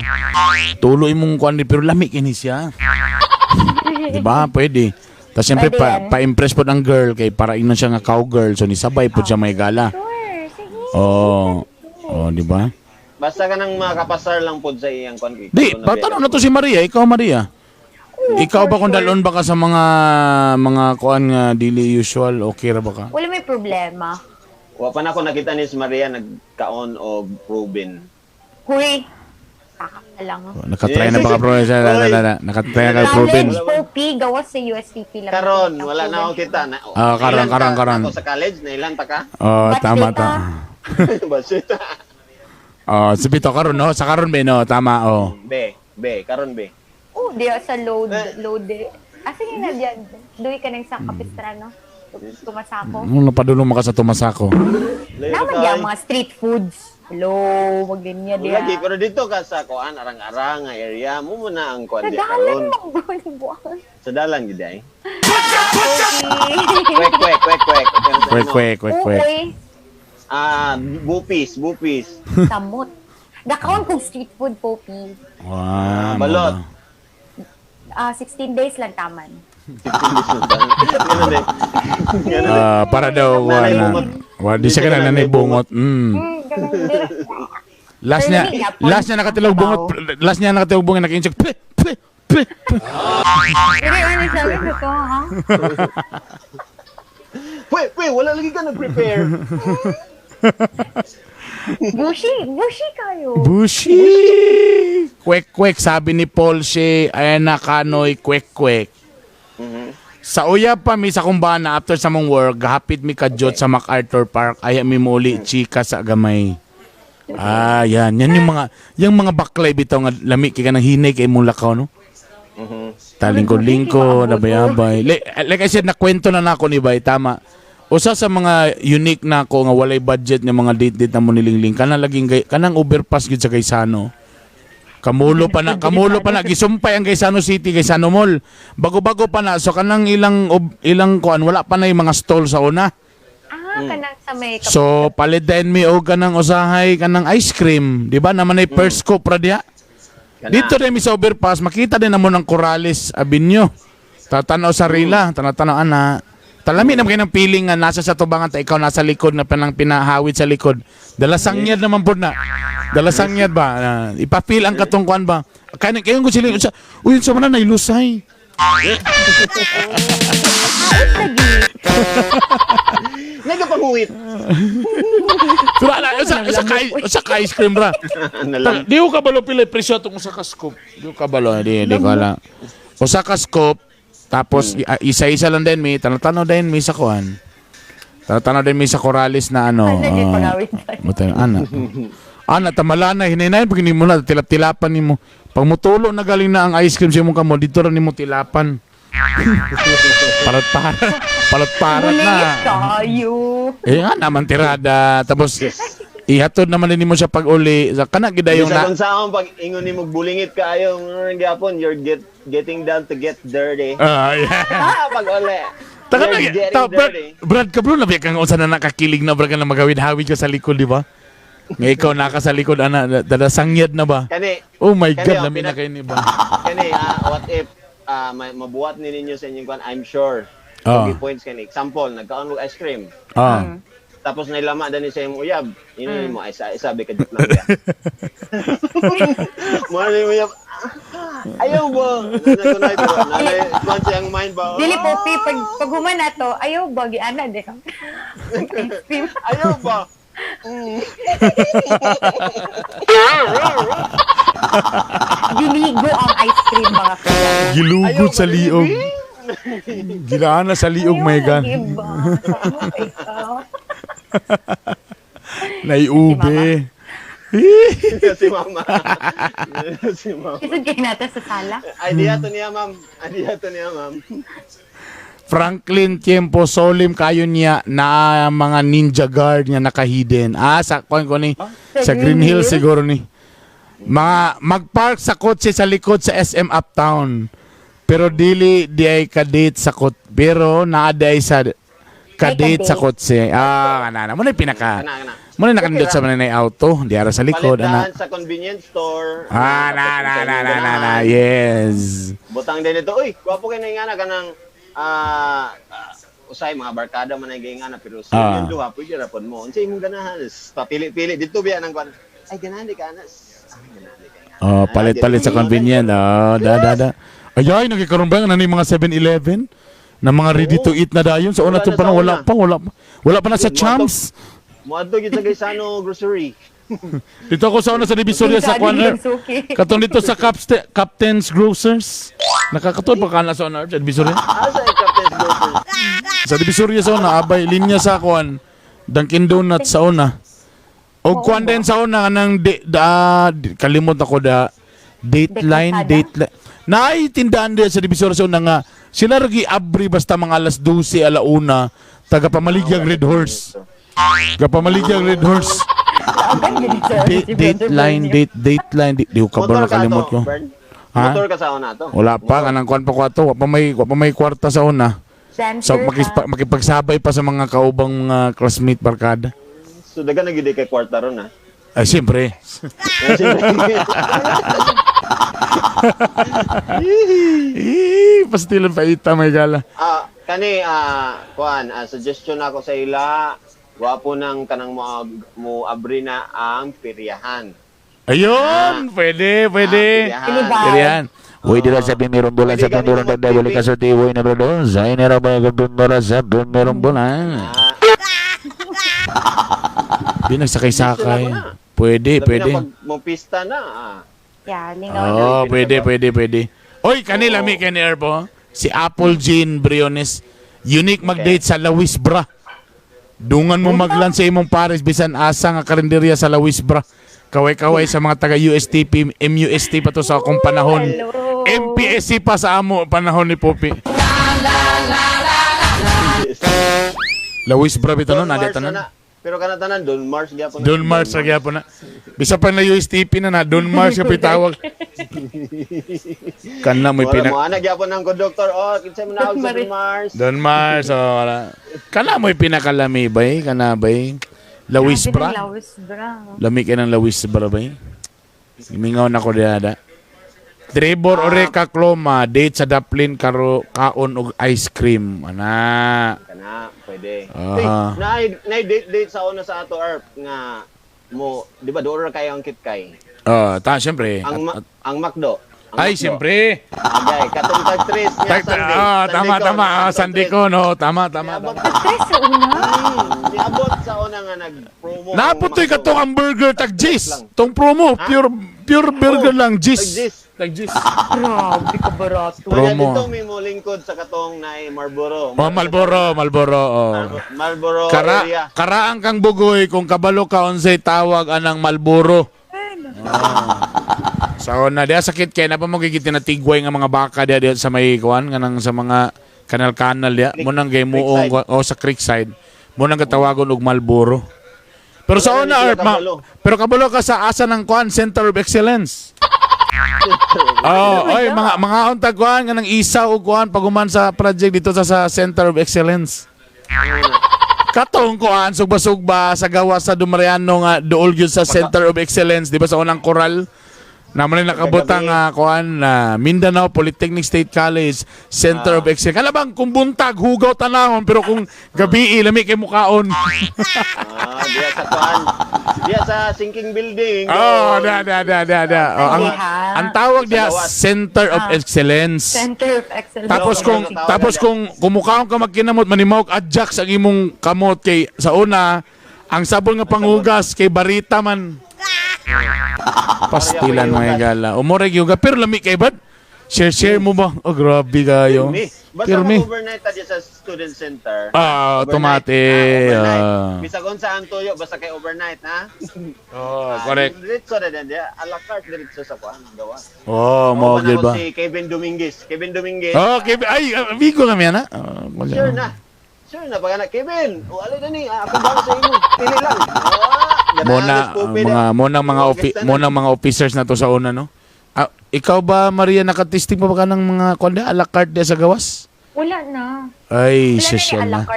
Tulo imong kuan pero lami kini siya. Di ba? Pwede. Tapos siyempre pa-impress po ng girl kay para inon siya nga cowgirl so ni sabay po siya may gala. Sure, sige. Di ba? Basta ka nang makapasar lang po sa iyang kuan. Di, patanong na to si Maria, ikaw Maria. Ikaw ba kung dalon ba ka sa mga kuan nga dili usual, okay ra ba ka? Wala may problema. Wa pa na ako nakita ni Maria nagkaon og Rubin. Huy. Taka na lang. Nakatry na ba ka bro? Nakatry na ka Rubin? College OP, gawas sa USTP lang. Karon wala na ako kita na. Karon. Ako sa college na ilan ta ka? Tama. Basita. Sabi to karon no, sa karon be no, tama Be, karon be. Oh, diya sa load. Sige na diyan. Duwi ka nang sa kapistra, no? Tumasako. Napadulong mo ka sa tumasako. Naman diyan mga street foods. Hello, maglinya Lagi, diya. pero dito ka sa kuan arang-arang nga area mo muna ang kuan di Nadalan karon. mo ba ni buwan? Sa dalan gid ay. Okay. Kwek. Kwek. Uy, Bupis. samot. Gakaon kong street food, Poppy. Wow. Balot. 16 days lang taman. Ganun din. Para daw Nanay na. bungot. Di siya ka na nanay bungot. Ganun din. Last niya nakatilog bungot. Last niya nakatilog bungot. Nakinsig. Pre. Pero ano sabi ko to, ha? Pwe, wala lagi ka nag-prepare. Bushi kayo. Bushi! Kwek, sabi ni Paul Shea, ayan na kanoy, kwek. Sa uya pa mi sa kumbana after sa mong work, gahapit mi kadjot sa MacArthur Park, aya mi muli chika sa gamay. Yan yung mga baklay bitaw nga lami kay kanang hinay kay mong lakaw no. Talingkod, nabay-abay. Like I said, nakwento na nako ni Bay, tama. Usa sa mga unique na ko nga walay budget nga mga date na mo nilingling kanang overpass gid sa Gaisano. Kamulo pa na gisumpay ang Gaisano City, Gaisano Mall. Bago-bago pa na so kanang ilang kuan wala pa na yung mga stall sa una. Kanang sa may So palit din mi og kanang usahay kanang ice cream, di ba? Naman ay first scoop ra diha. Dito rin mi sa overpass, makita din namo ng Corrales Avenue. Tatanaw sa Rila, tanatanaw ana. Talami naman kayo ng feeling nga nasa sa tubangan ta ikaw nasa likod na pinahawid sa likod. Dalasangyad naman po na. Dalasangyad ba? Ipa-feel ang katungkuan ba? Kayo ko sila. Uy, sa mana nailusay. Nagapanguwit. Pero sa ice cream ra. Di ko kabalo pila presyo itong sa scoop. Di ko kabalo. Di ko ala. O sa scoop, tapos isa-isa lang din may tanong din may sa kuan. Tanong din may sa Corrales na ano. Ana tamala na hininayon pag hindi mo na tilap-tilapan nimo. Pag mutulo na galing na ang ice cream sa imong kamo dito ra nimo tilapan. Palat-parat na. tayo. Nga naman tirada. Tapos ihatod naman din mo siya pag uli. Kana gid yung Sa kung saan pag ingon ni magbulingit ka ayo gyapon you're getting down to get dirty. Yeah. Pag uli. Taka You're na, getting dirty. Brad ka bro, nabiyak kang usa na nakakilig na Brad ka na magawid-hawid ka sa likod, di ba? Nga ikaw naka sa likod, dadasangyad na ba? Kani. Oh my Kani, God, oh, lamin na kayo ni ba? Kani, what if mabuhat ni ninyo sa inyong kwan, I'm sure. Oh. Okay, points kani. Example, nagkaon og ice cream. Tapos nailama din sa imong uyab. Ini mo ay sabi ka lang ya. Mo ni uyab. Ayaw ba? Nanay ko. Nanay, kung siyang mind ba? Dili Poppy, pag human na to, ayaw ba, giana de. Ice cream. Ayaw ba? Diligo ang ice cream, mga kaya. Gilugod sa liog. Gilaan na sa liog, my God. Iba. Sama ka ikaw. Naiube. Si mama. Si mama. Isod kayo natin sa sala. Idea to niya, ma'am. Franklin Tiempo Solim kayo niya na mga ninja guard niya nakahidden. Sa kuan ko ni sa Green Hills siguro ni. Magpark sa kotse sa likod sa SM Uptown. Pero dili di ay kadate sa pero naaday sa kadate sa kotse. Kana mo na pinaka. Mo na nakandot sa manay auto, di ara sa likod ana. Palitan sa convenience store. Yes. Butang din ito. Uy, gwapo kayo na nga kanang usay mga barkada man ay gayngana pero sa yung duha pwede ra pod mo. Unsay imong ganahan? Papili-pili dito biya nang kwan. Ay ganahan di kanas. Palit-palit sa convenient. Da. Ayay, nagkakaroon ba ng mga 7-Eleven? Na mga ready to eat na dayon? Sa una ito pa wala pa na sa Champs. Muadto gid sa Gaisano grocery. Dito ako sa una sa Divisoria sa corner. Katong dito sa Captain's Grocers. Nakakatuwa pa kana sa una sa Divisoria. Asa ay Captain's Grocery? Sa Divisoria sa una, abay, linya sa kuan. Dunkin Donuts sa una. O kuan din sa una, kanang kalimot ako Dateline. Naitindahan din sa Divisoria sa una nga, sila ragi abri basta mga alas 12, alauna, taga Pamaligyang Red Horse. Laagan gini sa Dateline, di ko kabalo nakalimot ko. Bern? Ha? Motor ka sa una to. Wala pa, kanang kuan pa ko ato. Wa pa may kwarta sa una. So, makipagsabay pa sa mga kaubang mga classmate barkada. So daga nagidi kay kwarta ron ha. Ay, siyempre. Pastilan pa ita, may gala. Suggestion ako sa ila, wapo nang kanang mo abri na ang piryahan. Ayun! Pwede. Pirihan. Uy, di lang sabi meron bulan sa pinduran na dahil ka sa tiwoy na bro. Sa inira ba yung pinduran sa meron bulan? Di nagsakay-sakay. Pwede. Mo pista na. Yeah, lingaw na. Pwede. Oy, kanila mi kanir po. Si Apple Jean Briones. Unique mag-date sa Lawis Bra. Dungan mo maglan sa imong pares bisan asa nga karinderya sa Lawis Bra. Kaway-kaway sa mga taga USTP, MUST pa to sa akong panahon. MPSC pa sa amo panahon ni Popi. Lawis Bra bitaw no, nada tanan. Pero kana tanan Don Mars gyapon. Don Mars ra gyapon na. Bisa pa na USTP na Don Mars ka pitawag. Kana mo Mo ana gyapon nang conductor. Oh, kinsa man sa Don Mars. Don Mars wala. Kana mo pinakalami bay, kana bay. Lawis Bra. Lami ka ng Lawis Bra bay. Imingaw na ko diada. Trevor Oreca Cloma, date sa Daplin kaon og ice cream. Ana. Kana, pwede. Aha. Date sa una sa ato Arp nga mo, di ba doon kayo ang kitkay? Siyempre. Ang McDo. Ay, siyempre. Okay, katong tag 3 niya Sunday. Tama. Sunday ko, no? Tama. Tres sa una. Niabot sa una nga nag-promo. Naputoy ka tong hamburger tag Gis. Tong promo, pure burger lang, Gis. Tag Gis. Grabe ka barato. Promo. Dito may mo lingkod sa katong na Marlboro. Marlboro area. Karaang kang bugoy kung kabalo ka unsay tawag anang Marlboro. So na dia sakit kay na pa mo gigit na tigway nga mga baka dia sa may kuan kanang sa mga kanal dia mo nang gay muong sa Creekside mo nang katawagon og Marlboro. Pero sa una pero kabalo ka sa asa ng kuan Center of Excellence. Mga untag kuan nga nang isa og kuan paguman sa project dito sa Center of Excellence. Katong kuan sugba-sugba sa gawas sa Dumariano nga duol gyud sa Center of Excellence, di ba sa unang koral? Naman nakabutang kuan na Mindanao Polytechnic State College Center of Excellence. Kala bang kung buntag hugaw tanahon pero kung gabi lami kay mukaon. Diya sa kuan. Diya sa sinking building. Ang tawag dia Center of Excellence. Center of Excellence. Tapos kung kumukaon ka magkinamot manimawog adjust ang imong kamot kay sa una ang sabon nga panghugas kay barita man. Pastilan mga gala. Umore gyuga pero lami kay bad. Share mo ba? Oh, grabe kayo. Basta overnight diya sa student center. Automatic. Bisag unsa ang tuyo basta kay overnight ha. Correct. Diretso na din dia. A la carte diretso sa kuan gawa. Mo gyud ba? Si Kevin Dominguez. Kevin ay Vigo kami ana. Sure na pag Kevin. Wala na ni ako ba sa imo. Pili lang. Muna mga officers na to sa una no. Ikaw ba Maria nakatesting pa ba ka ng mga kuanda a la carte dia sa gawas? Wala na. Ay, social na.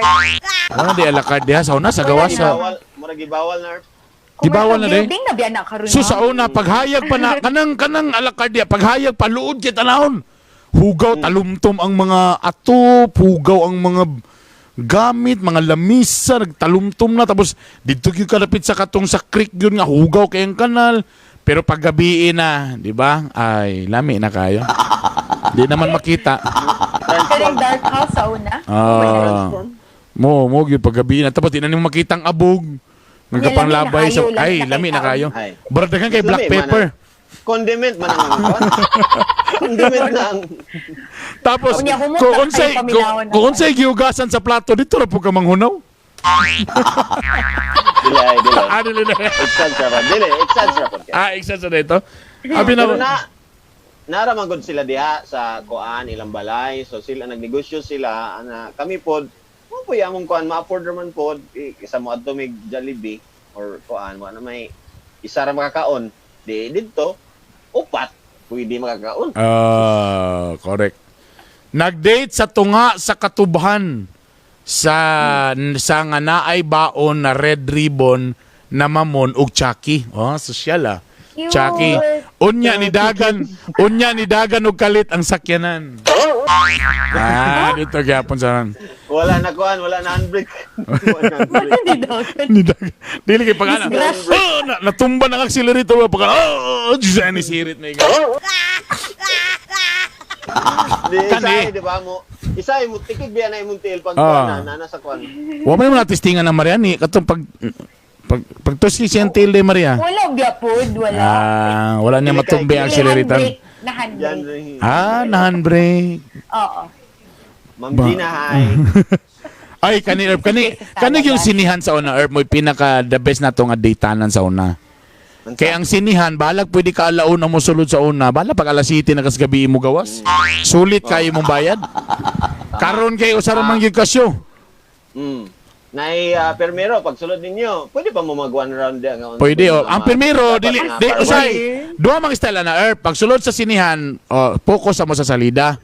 Wala di a la carte dia sa una sa gawas sa. Murag gibawal na. Gibawal na din na biya na karon. So sa una paghayag pa na kanang a la carte dia paghayag pa luod kay tanahon. Hugaw talumtom ang mga ato, hugaw ang mga gamit, mga lamisa, nagtalumtom na, tapos dito yung kalapit sa katong sa creek yun nga, hugaw kayong kanal. Pero pag gabi na, di ba? Ay, lami na kayo. Di naman makita. Kaling dark house sa una? Mo yun pag gabi na. Tapos di na nimo makita ang abog. Nagkapanglabay sa... Ay, lami na kayo. Baradagan kay black pepper. Condiment man ang mga condiment lang. Tapos, kung unsay giugasan sa plato, dito na po ka manghunaw. Dili. Extra dito. Abi na naramagod sila diha sa kuan ilang balay. So sila nagnegosyo sila ana kami pod mo po among kuan ma-afford man pod isa mo adto mig Jollibee. or kuan mo na may isa ra makakaon. Di dito, upat pwede makakaon. Correct. Nagdate sa tunga sa katubhan sa nga naay baon na red ribbon na mamon ug Chucky. Oh, sosyal ah. Cute. Chucky. Unya ni dagan og kalit ang sakyanan. Dito gyapon sa Wala na kuan, wala na handbrake. Wala na handbrake. Hindi daw. ni dagan. Dili kay pagana. Natumba ng accelerator pagana. Jesus ni sirit na iga. Di Kani. isa di ba mo? Isa mo tikig biya na imong tail pag na sa kuan. Wa man mo natistingan ng Mariani katong pag tosi siyang tail de Maria. Wala gyapon, wala. Wala niya matumbi ang accelerator. Na handbrake. Yan. Na handbrake. Oo. Ma'am Gina, hi. Ay, kani Herb, kani yung sinihan sa una, Herb, mo pinaka the best na to nga daytanan sa una. Kaya ang sinihan, balag pwede ka alauna mo sulod sa una, balag pag alas 7 na kas gabi mo gawas. Sulit kayo mong bayad. Karon kayo sa ramang yung kasyo. Permero, pag sulod ninyo, pwede pa mo mag one round dia nga. Pwede, oh. Ang primero, usay, duha mang estela na, Herb, pag sulod sa sinihan, focus mo sa salida.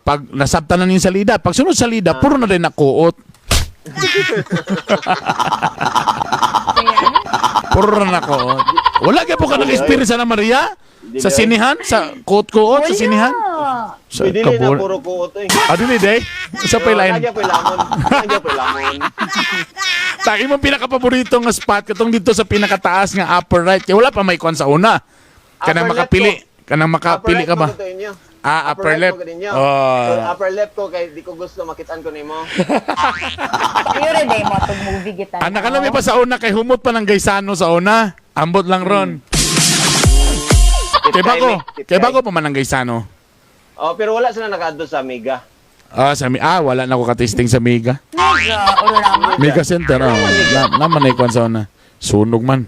Pag nasabtan na yung salida, pag sunod salida, puro na rin nakuot. Puro na nakuot. Wala ka po ka nag-experience na Maria? Sa sinihan? Sa kuot-kuot? Sa sinihan? Sa Pwede na puro kuot eh. Dili, day? Sa pailain. Nagya po lamon. Nagya po lamon. Sa imong pinaka-paborito nga spot, katong dito sa pinakataas nga upper right, kaya wala pa may kwan sa una. Kanang makapili. Kanang makapili ka ba? Upper left. Upper left ko kay di ko gusto makitaan ko nimo. Yun rin mo itong movie kita. Anak alam pa sa una kay humot pa ng gaysano sa una. Ambot lang ron. Kay bago pa man ng gaysano. Pero wala sila nakaadto sa Mega. Wala na ko katesting sa Mega. Mega. Mega Center. Naman ay kwan sa una. Sunog man.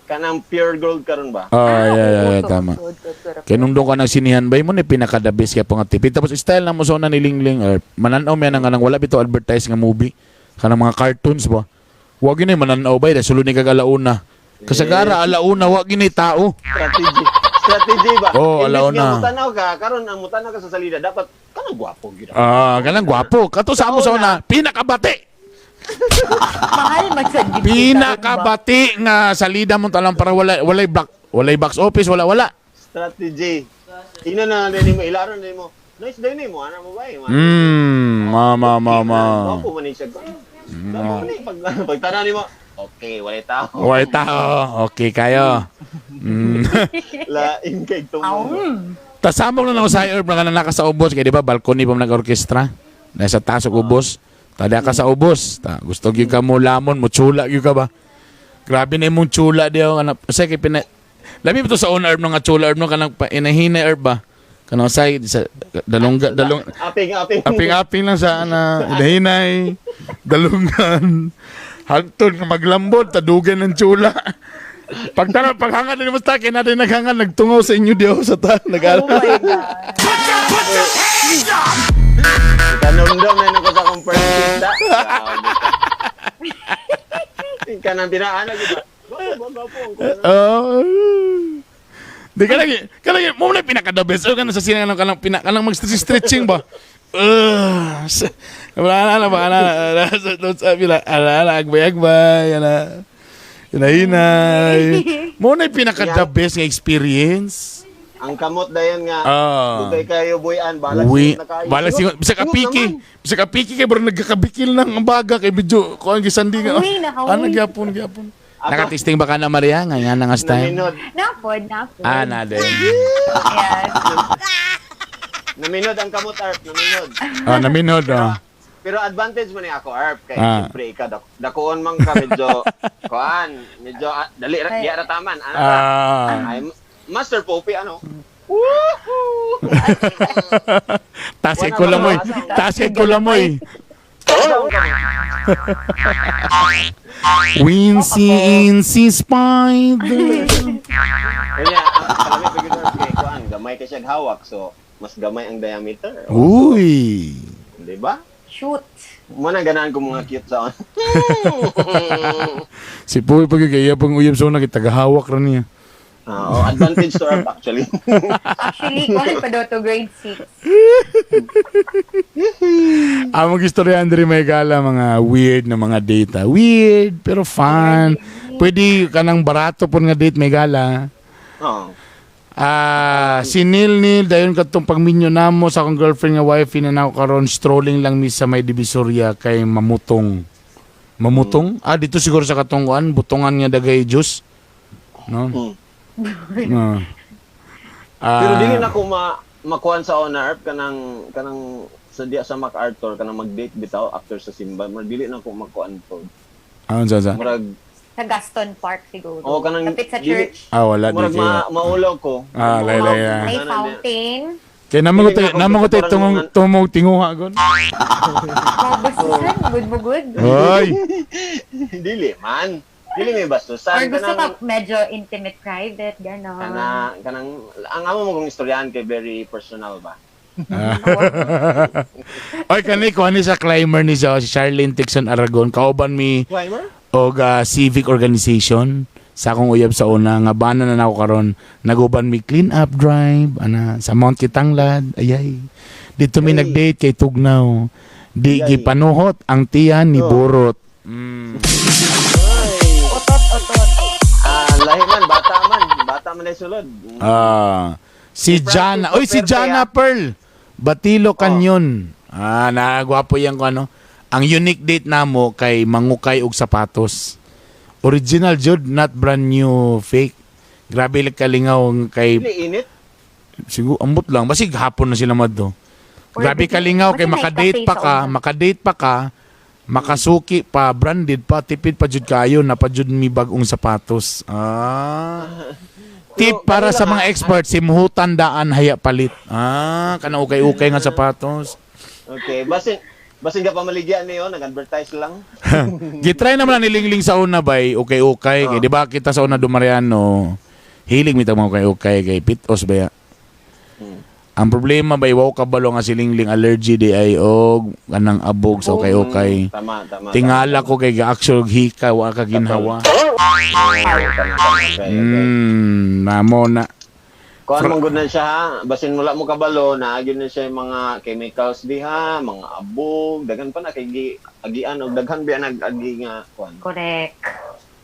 Kanang pure gold karon ba? Yeah, tama. Kaya nung doon ka ng sinihan ba, mo na pinakadabis kaya pang tipid. Tapos style na mo sa una ni Lingling, or mananaw mo yan nga wala bito advertise nga movie. Kanang mga cartoons ba. Huwag yun mananaw ba, dahil sulod ni kag-alauna. Kasagara, alauna, huwag yun tao. Strategy ba? Alauna. Mutanaw ka, karon ang mutanaw ka sa salida, dapat kanang gwapo. Kanang gwapo. Kato sa mo sa una, pinakabati. Mahal magsandit. Pinakabati nga salida mo talang para walay box office, wala. Strategy. Tingnan na din mo, ilaron din mo. Nice day mo, ana mo ba? Mama. Gwapo man siya. Pag tanaw nimo, okay, walay tao. Okay kayo. Lain kay tumo. Tasamok na ako sa Herb na naka sa ubos kaya di ba balcony pa nag-orkestra. Nasa tasok ubos. Tada ka sa ubos. Gusto gyud ka mo lamon, mo chula gyud ka ba? Grabe na imong chula diyo anak. Say kay Lami ba to sa una Herb nga chula Herb no kanang inahina Herb ba? Kanang say sa dalong aping lang sa inahinay. Dalungan. Hantod nga maglambot tadugan ng chula. Paghangad ni Musta kay natin naghangad nagtungaw sa inyo diyo sa nag-aral. Oh my God. Kanundom na nako sa compartment. Kanang tinaan lagi ba? Di ka lagi, mo na pinaka-the best. O ka na sa sinang kanang mag-stretching ba? Wala na. Sabi lang, agbay, hinay. Mo na pinaka-the best nga experience. Ang kamot dayon nga, dugay kayo buyan, balag singot. Bisa ka piki kay bro nagkakabikil ng baga kay medyo ko ang gisandi nga. Gyapon. Nakatisting ba ka na Maria nga nga style? Napod. Nade. Yes. Naminod ang kamot Arp, naminod. Naminod. Pero advantage mo ni ako Arp kay siyempre ikaw dakuon man ka medyo medyo dali ra taman. I'm Master Poppy, Woohoo! Tasig ko lamoy. Wincy spider. Kanya, ang kalami pag gamay ka siyang hawak, so mas gamay ang diameter. Uy! Di ba? Shoot. Muna ganahan ko mga cute sound. Si Puy pagkaya pang uyab sa una kitagahawak ra niya. Advantage to our actually. Actually, kuhan pa daw to grade 6. Among istorya Andre may gala mga weird na mga data. Weird pero fun. Pwede kanang barato po nga date may gala. Oo. Si Nil dayon katong pagminyo namo sa akong girlfriend nga wife na nako karon strolling lang mi sa may Divisoria kay mamutong. Mamutong? Dito siguro sa katungkuan, butongan nga dagay juice. No? No. Pero dili na ko makuan sa honor kanang sa diya sa MacArthur kanang mag-date bitaw after sa simba. Dili na ko makuan to. Sa? Murag Sa Gaston Park siguro. kanang Kapit sa church. Wala di murag kayo. maulaw ko. Laylay. May fountain. Kaya naman ko tayo tumog tinguha gon. Bastusan. Good mo good. Hoy. Dili man. Dili may Or bastusan gusto kanang ka medyo intimate, private, gano'n. kanang ang amo mo kong istoryahan kay very personal ba. Oy kani ko ani sa climber ni si Charlene Tixon Aragon kauban mi Climber? og civic organization sa akong uyab sa una nga bana na nako karon naguban mi clean up drive sa Mount Kitanglad ayay dito mi nagdate kay Tugnaw di gipanuhot ang tiyan ni Burot. Otot. Lahi man bata man ay sulod. Si Jana si Jana Pearl Batilo Canyon. Nagwapo yan ko ano. Ang unique date namo kay mangukay og sapatos. Original jud, not brand new fake. Grabe lang kalingaw kay Dili init. siguro ambot lang basig hapon na sila madto. Grabe kalingaw kay makadate pa ka, makasuki pa, branded pa, tipid pa jud kayo na pa jud mi bag-ong sapatos. Tip para sa mga experts, simhutan daan haya palit. Kanang ukay-ukay nga sapatos. Okay, basin ka pamaligyan niyo, nag-advertise lang. Gitry naman na nilingling sa una bay, okay. Kay di ba kita sa una Dumariano, hiling mitang mga okay kay pitos ba ya? Ang problema bay wow kabalo nga silingling allergy di ay og kanang abog sa okay. Tama. Tingala ko kay ga-actual hika wa ka ginhawa. Namo na. Kuan mong good na siya ha. Basin mula mo kabalo na agyon na siya yung mga chemicals diha, mga abog, daghan pa na kay agian og daghan biya nag-agi nga kuan. Correct.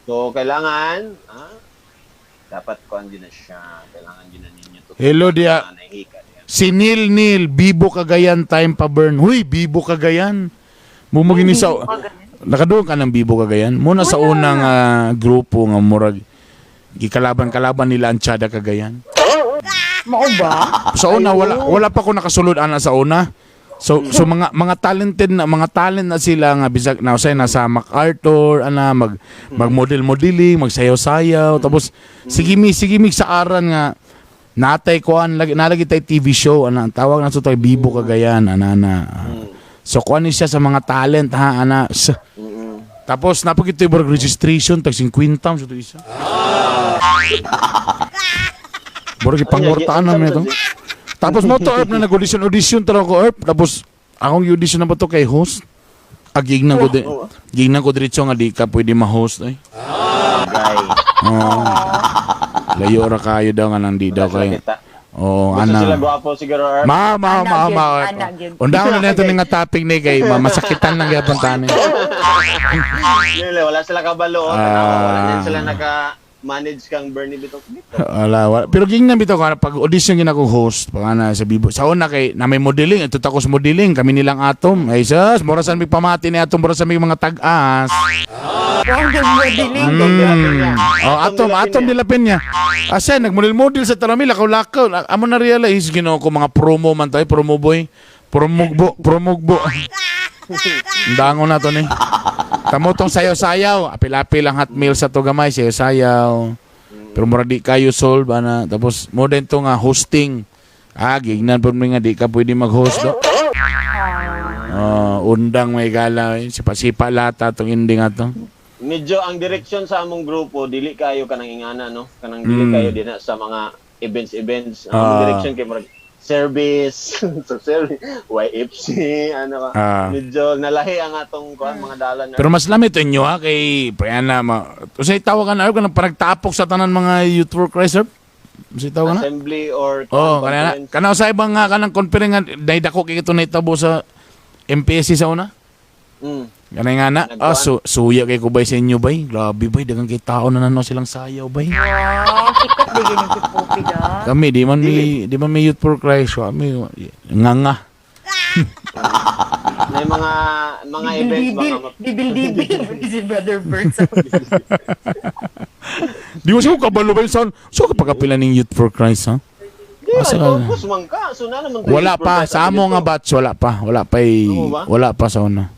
So kailangan dapat kuan din na siya. Kailangan din na ninyo to. Hello dia. Nahika diha. Si Nil, Bibo Cagayan, time pa burn. Huy, Bibo Cagayan. Bumugin ni sa... Nakadoon ka ng Bibo Cagayan? Muna sa unang grupo nga murag gikalaban-kalaban nila ang Tiada Cagayan. Mao ba? Sa una wala pa ko nakasulod ana sa una. So mga talent na sila nga bisag na usay na sa MacArthur mag-model-modeling, magsayaw-sayaw tapos sigimig sa aran nga natay kuan nalagi tay TV show ang tawag na to tay Bibo Cagayan So kuan ni siya sa mga talent Tapos napagito yung registration tag 50 so to isa. Borog ipangortaan namin ito. Tapos mo to Erp na nag-audition tara ko Erp. Tapos akong audition na ba to kay host? Gignan ko diretso nga di ka pwede ma-host ay. Layo ra kayo daw nga nang di daw kayo. Sila gwapo siguro Erp. Undaon na nito nga topic ni kay masakitan lang gyapon tani. Wala sila kabalo. Wala sila manage kang Bernie Bitok dito. Wala. Pero gingnan bitaw ko pag audition ginako host pangana sa Bibo. Sa una kay na may modeling, ito takos modeling kami nilang Atom. Ay sus, mura sa mig pamati ni Atom, mura sa mig mga tag-as. Atom nilapin niya. Asa nagmodel-model sa Taramil, lakaw-lakaw. Amo na realize ginoo ko mga promo man tayo, promo boy. Promugbo. Dangon na to ni. Tamo tong sayaw-sayaw. Apil-apil ang hot meal sa to gamay, sayaw-sayaw. Pero mura di kayo solve ana. Tapos mo din to nga hosting. Gignan po nga di ka pwede mag-host do. Undang may gala. Sipa-sipa lata tong ending ato. Medyo ang direksyon sa among grupo, dili kayo kanang ingana, no? Kanang dili kayo din sa mga events. Ang direksyon kay murag service, so service, YFC, ano Ah. medyo nalahi ang atong kuan mga dalan. Pero mas lamit inyo ha kay Priana usay tawagan na ka paragtapok sa tanan mga youth workers sir. Usay tawagan na. Assembly or Oh, conference. kana sa ibang nga kanang conference dai dako kay ito naitabo sa MPSC sa una. Mm. Kanay nga na. Suya kay kubay sa inyo bay. Grabe bay dagang kay tao na nano silang sayaw bay. Wow, sikat di ganyan si Poppy da. Kami di man may youth workers kami nga. May mga events mga Bibil si Brother Bert sa Di mo siya kabalo ba yung sound? So kapagapila ng Youth for Christ, ha? Di, Asa ka? focus man ka. So na naman Wala pa. Sa amo nga batch, wala pa. Ano ba? Wala pa sa una.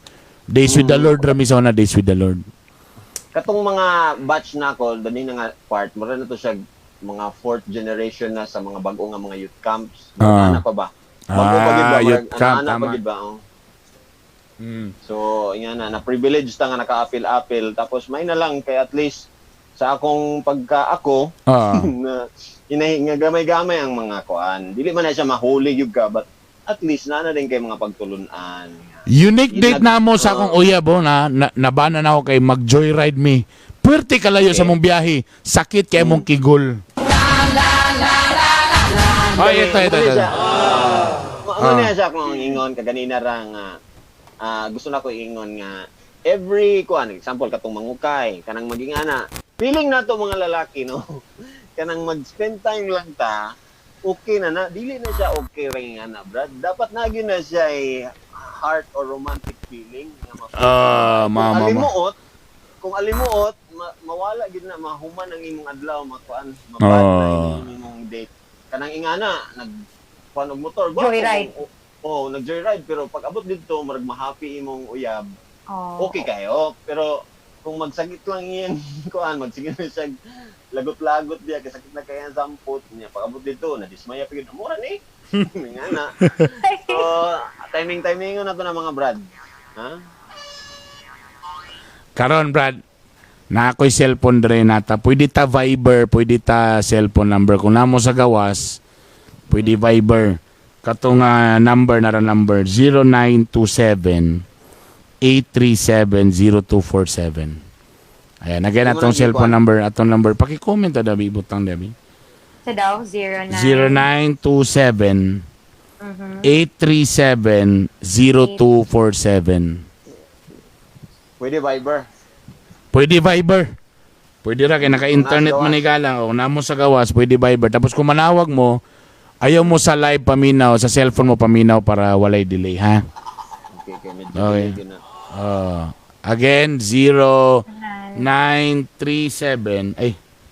Days with the Lord, rami sa una, Days with the Lord. Katong mga batch na ko, dani na nga part, mara na to siya mga fourth generation na sa mga bago nga mga youth camps. Ano pa ba? Bago pa gid ba? Youth camp, Ano pa tama. gid ba? Oh. Mm. So, nga na privilege ta nga naka-apil-apil tapos may na lang kay at least sa akong pagka ako Ah. na nga gamay-gamay ang mga kuan. Dili man na siya mahuli gyud ka but at least na din kay mga pagtulunan. Unique date na mo sa akong uyab, na nabana na ako kay mag-joyride me. Puwerte kalayo sa mong biyahe. Sakit kay mong kigol. Ay, ito. Ano niya siya kung ingon kaganina ra nga gusto na ko ingon nga every kuan example katong mangukay kanang maging ana feeling nato mga lalaki no kanang mag-spend time lang ta okay na dili na siya okay ring ana brad dapat na gyud na siya heart or romantic feeling nga Mama. kung alimuot mawala gid na mahuman ang imong adlaw makuan mabad na ang imong date kanang ingana nag kuan og motor Joyride. nag-joyride pero pag abot dito marag ma-happy imong uyab Oh. okay kayo pero kung magsagit lang yan kuan magsige na siya lagot-lagot diya kay sakit na kaya ang sampot niya pag abot dito na dismaya pigid mura ni ngana so timing na to na mga brad ha Karon, Brad, na ako'y cellphone dre nata. Pwede ta Viber, pwede ta cellphone number. Kung namo sa gawas, pwede Viber. Katong number na number 0927-837-0247. Ayan, again atong cellphone number, atong number. Paki-comment ta dabi butang dabi. Sa daw 09. 0927 837-0247. pwede Viber Pwede Viber. Pwede ra kay naka-internet man igala o namo sa gawas, pwede Viber. Tapos kung manawag mo, ayaw mo sa live paminaw, sa cellphone mo paminaw para walay delay, ha? okay medyo Okay. medyo na Again, 0937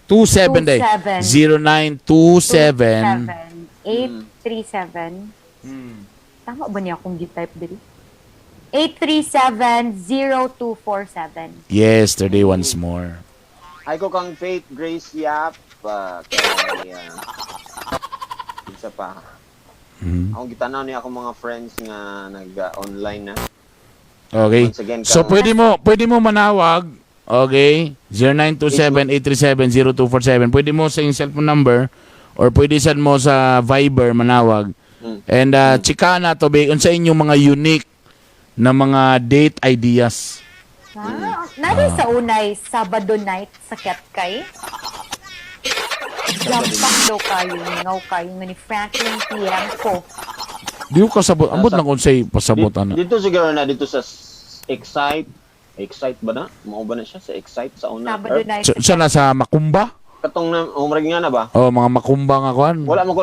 27 day. 0927 837. Tama ba niya kung gi-type dito? 837-0247. Yesterday once more. ay ko kang Faith Grace Yap kay isa pa ako gitanaw niya ako mga friends nga nag-online na Okay. Once again, So pwede mo manawag, okay? 0927-837-0247. Pwede mo sa iyong cellphone number or pwede sad mo sa Viber manawag. And chika na to be sa inyong mga unique na mga date ideas. Nari sa unay, Sabado night sa Ketkay. Lampak daw kayo, ngaw kayo nga ni Franklin Tiempo. Di ko kasabot. Ambot na kung say pasabot na. Dito siguro na dito sa Excite ba na? Mao ba na siya sa Excite sa una? Sabado night. Siya na sa Makumba? Katong na umrag nga na ba? Oh, mga Makumba nga kuan. Wala man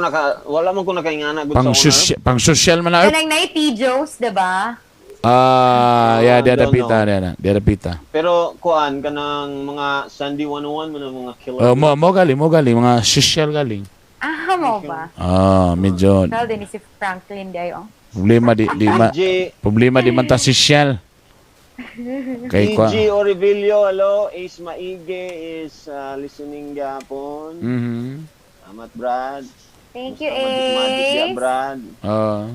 ko nakaingana gud sa una. Pang social man na. Kanang night T-Joes, diba? Yeah, dia don't ada pita. Pero kuan kanang mga Sunday 101 man ang mga killer. Mo galing mga social galing. Mo ba? Medyo Well, din si Franklin dayo. problema di man ta social. Kay kwa. PG Orivilio, hello. Ace Maige is listening gapon. Salamat, Brad. Thank you, Magic Ace. Brad.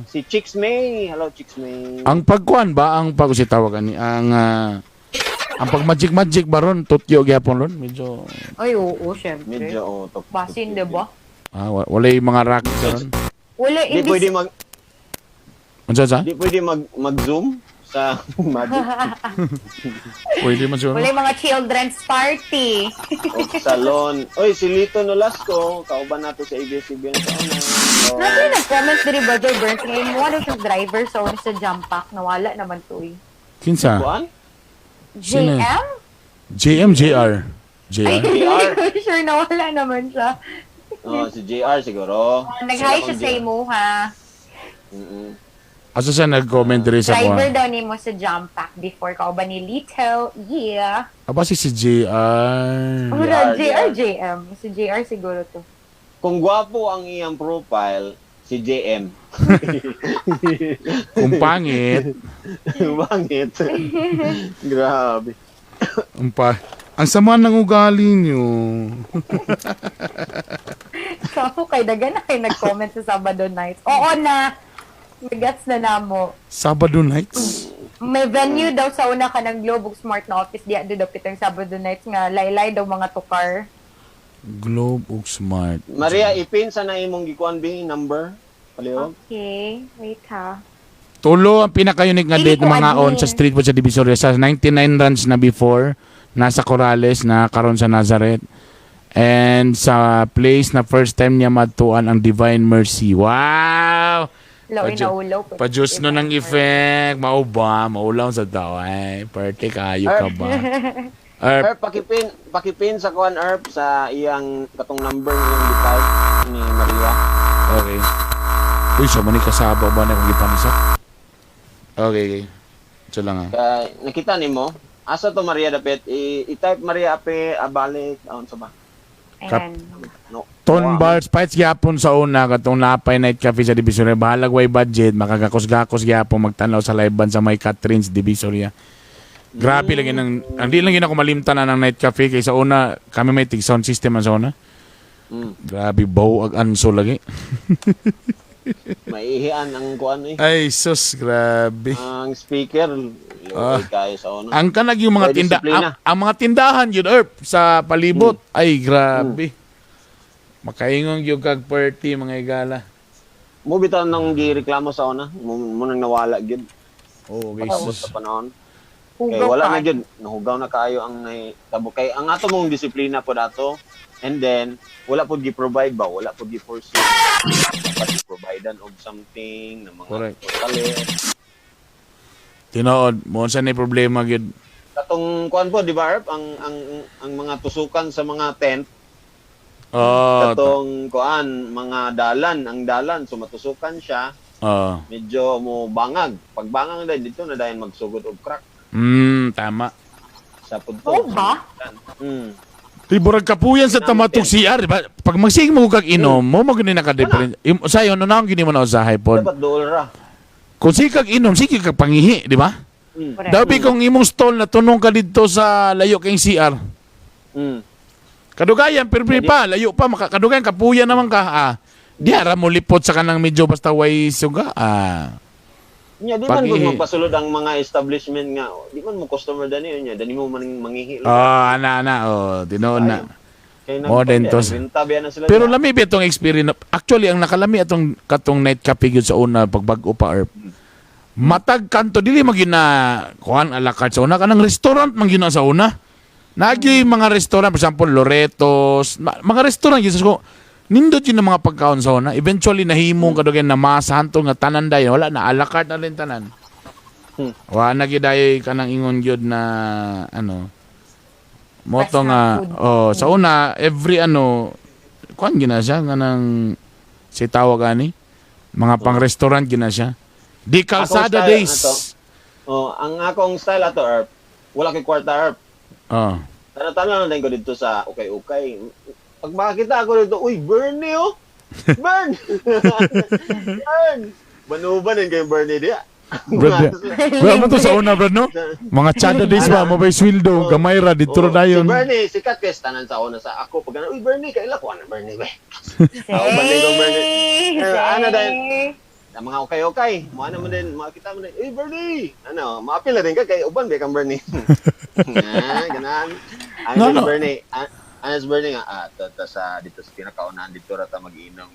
Si Chicks May. Hello, Chicks May. Ang pagkuan ba ang pag tawagan ni ang pag magic baron tutyo gyapon ron medyo Ay, oo, syempre. Medyo tok. Basin, diba? walay mga racket ron. Wala, Di pwede Sa? di pwede mag-zoom sa Magic Pwede man siguro. Wala yung mga children's party. o salon. Oy, si Lito Nolasco, kauban nato sa ABS-CBN sa una. So, Natin nag-comment diri Brother Burns ngayon mo ano sa driver sa jump pack nawala naman to eh. Kinsa? kuan? Sino? JM? JR. Ay, JR? JR. hindi ko sure nawala naman siya. Oh, si JR siguro. Nag-hi siya sa imo ha. Mm-mm. Asa siya nag-comment rin sa Driver kuha? daw ni mo sa jump pack before ka ba ni Lito. Yeah. Aba si JR. Oh, JR, JM. Si JR siguro to. Kung gwapo ang iyang profile, si JM. Kung pangit, Bakit? Grabe. ang sama ng ugali niyo. So, kay dagan na kayo nag-comment sa Sabado nights. Oo na. Nagats na namo. Sabado nights? May venue daw sa una ka ng Globe ug Smart na office diya do daw pitong Sabado nights nga laylay daw mga tukar. Globe ug Smart. Maria, ipin sa na imong gikuan bing number. Palihog. Okay, wait ha. Tulo ang pinaka-unique nga Pili date ko, mga admin. on sa street food sa Divisoria. Sa 99 runs na before, nasa Corrales na karon sa Nazareth. And sa place na first time niya matuan ang Divine Mercy. Wow! Lawin na ulo. Pa-juice no ng effect. Mao ba? Maulaw sa daw. Ay, party kayo ka ba? Erp, pakipin sa kuan Erp sa iyang katong number niyang gitag ni Maria. Okay. Uy, sa mani kasaba ba na kung ipanisa? Okay. Ito lang Kay nakita nimo, asa to Maria dapit i-type Maria ape abalik aon sa ba? Ayan. No. Ton bars, fights gyapon sa una, katong napay night cafe sa Divisoria. Bahalag way budget, makagakos-gakos gyapon, magtanaw sa live band sa may Catherine's Divisoria. Grabe lagi ang di lang ako malimtan na ng night cafe kay sa una, kami may tig sound system man sa una. Grabe, baw ag anso lagi. Maihian ang kuan eh. Ay, sus, grabe. Ang speaker loy kayo sa una. Ang kanag yung mga May tinda, disiplina. ang mga tindahan yun, Erp, sa palibot. Ay, grabe. Makaingong yung kag party, mga igala. Mo bitaw nang gireklamo sa una, mo nang nawala gyud. Oh, okay, Tapos sus. sa panahon. Kay Hugaw wala ka. na gyud, nahugaw na kayo ang tabo kay ang ato mong disiplina po dato. And then wala pud gi-provide ba, wala pud gi-force. Pati providean of something na mga Correct. kalit. Tinood, mo sa ni problema gyud. Katong kuan po, di ba, Arp? Ang mga tusukan sa mga tent, Oh, katong kuan, mga dalan, ang dalan, so matusukan siya, medyo mo bangag. Pag bangag dahil dito na dahil magsugod og crack tama. sa pudto. Oo ba? Di burag kapuyan sa tamatong CR, di ba? Pag magsing mo kag inom, mo magani naka-different. Sayo, no na ang gini mo na usahay po. Dapat dool ra. Kung sige kag inom, sige kag pangihi, di ba? Correct. Dabi kung imong stall na tunong ka dito sa layo kang CR. Kadugayan, pirpir pa, layo pa, kadugayan, kapuyan naman ka. Di ara mo lipot sa kanang medyo basta way suga. Nya di man Pag-ihi. gud magpasulod ang mga establishment nga. Di man mo customer dani nya, dani mo man mangihi. Tinoon na. Kay More than tos. Bintabi na sila. Pero lami ba itong experience? Actually, ang nakalami atong katong night cafe gyud sa una pagbago pa Erp. Matag kanto dili magina kuan ala carte sa una kanang restaurant man gina sa una. Nagi mga restaurant, for example, Loretos, mga restaurant gyud ko. Nindot yun ang mga pagkaon sa una. Eventually nahimong kadugay na masahan to nga tanan dayon wala na ala carte na rin tanan. Wa na gyud ay kanang ingon gyud na ano moto nga sa una every kuan gina siya nga nang si tawag ani mga pang restaurant gina siya di kalsada Akong style, days ang akong style ato Arp, wala kay kwarta Arp. Tana-tana na din ko dito sa ukay-ukay. Pag makakita ako dito, uy, Bernie oh! Burn! Burn! Banuban din kayong Bernie diya. Brad, mo to sa una, brad, no? Mga chada days ba, mabay swildo, gamay ra, dito ra dayon. Si Bernie, sikat kay tanan sa una sa ako. Pag uy, Bernie, kaila ko na Bernie, be. Ako ba din kong Bernie? Ano dahil, ang mga okay-okay, mga naman din, makita mo din, uy, Bernie! Maapil na din ka kay uban, be kang Bernie. Ganan. Ano No. Bernie? Honest Bernie nga, sa dito sa pinakaunahan dito rata mag-inom.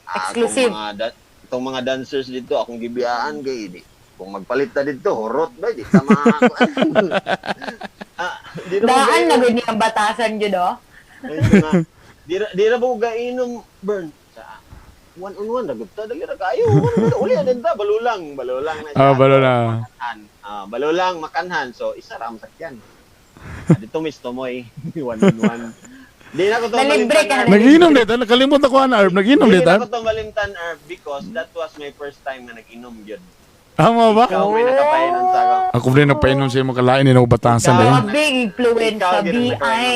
Exclusive. Itong mga dancers dito, akong gibiyaan kay di. Kung magpalit ta dito, horot ba? Di tama. Daan na gud niyang batasan jud oh. Di na po gainom, Bern. Sa one-on-one, nagot ta, dali na kayo. Uli, adin ta, balulang na siya. Balulang. Balulang, makanhan. So, isa ram sakyan. Dito, Miss Tomoy. One-on-one. Di na ko itong Nalibre ka na. Nag-inom dito. Nakalimut ako, Arb. Nag-inom Di dito. na ko itong malimtan, Arb, because that was my first time na nag-inom yun. Mo ba? Ikaw may nakapainom sa ako. Ako rin napainom sa mga kalain. Hindi na ako batasan Ikaw, din. Big influence sa BI.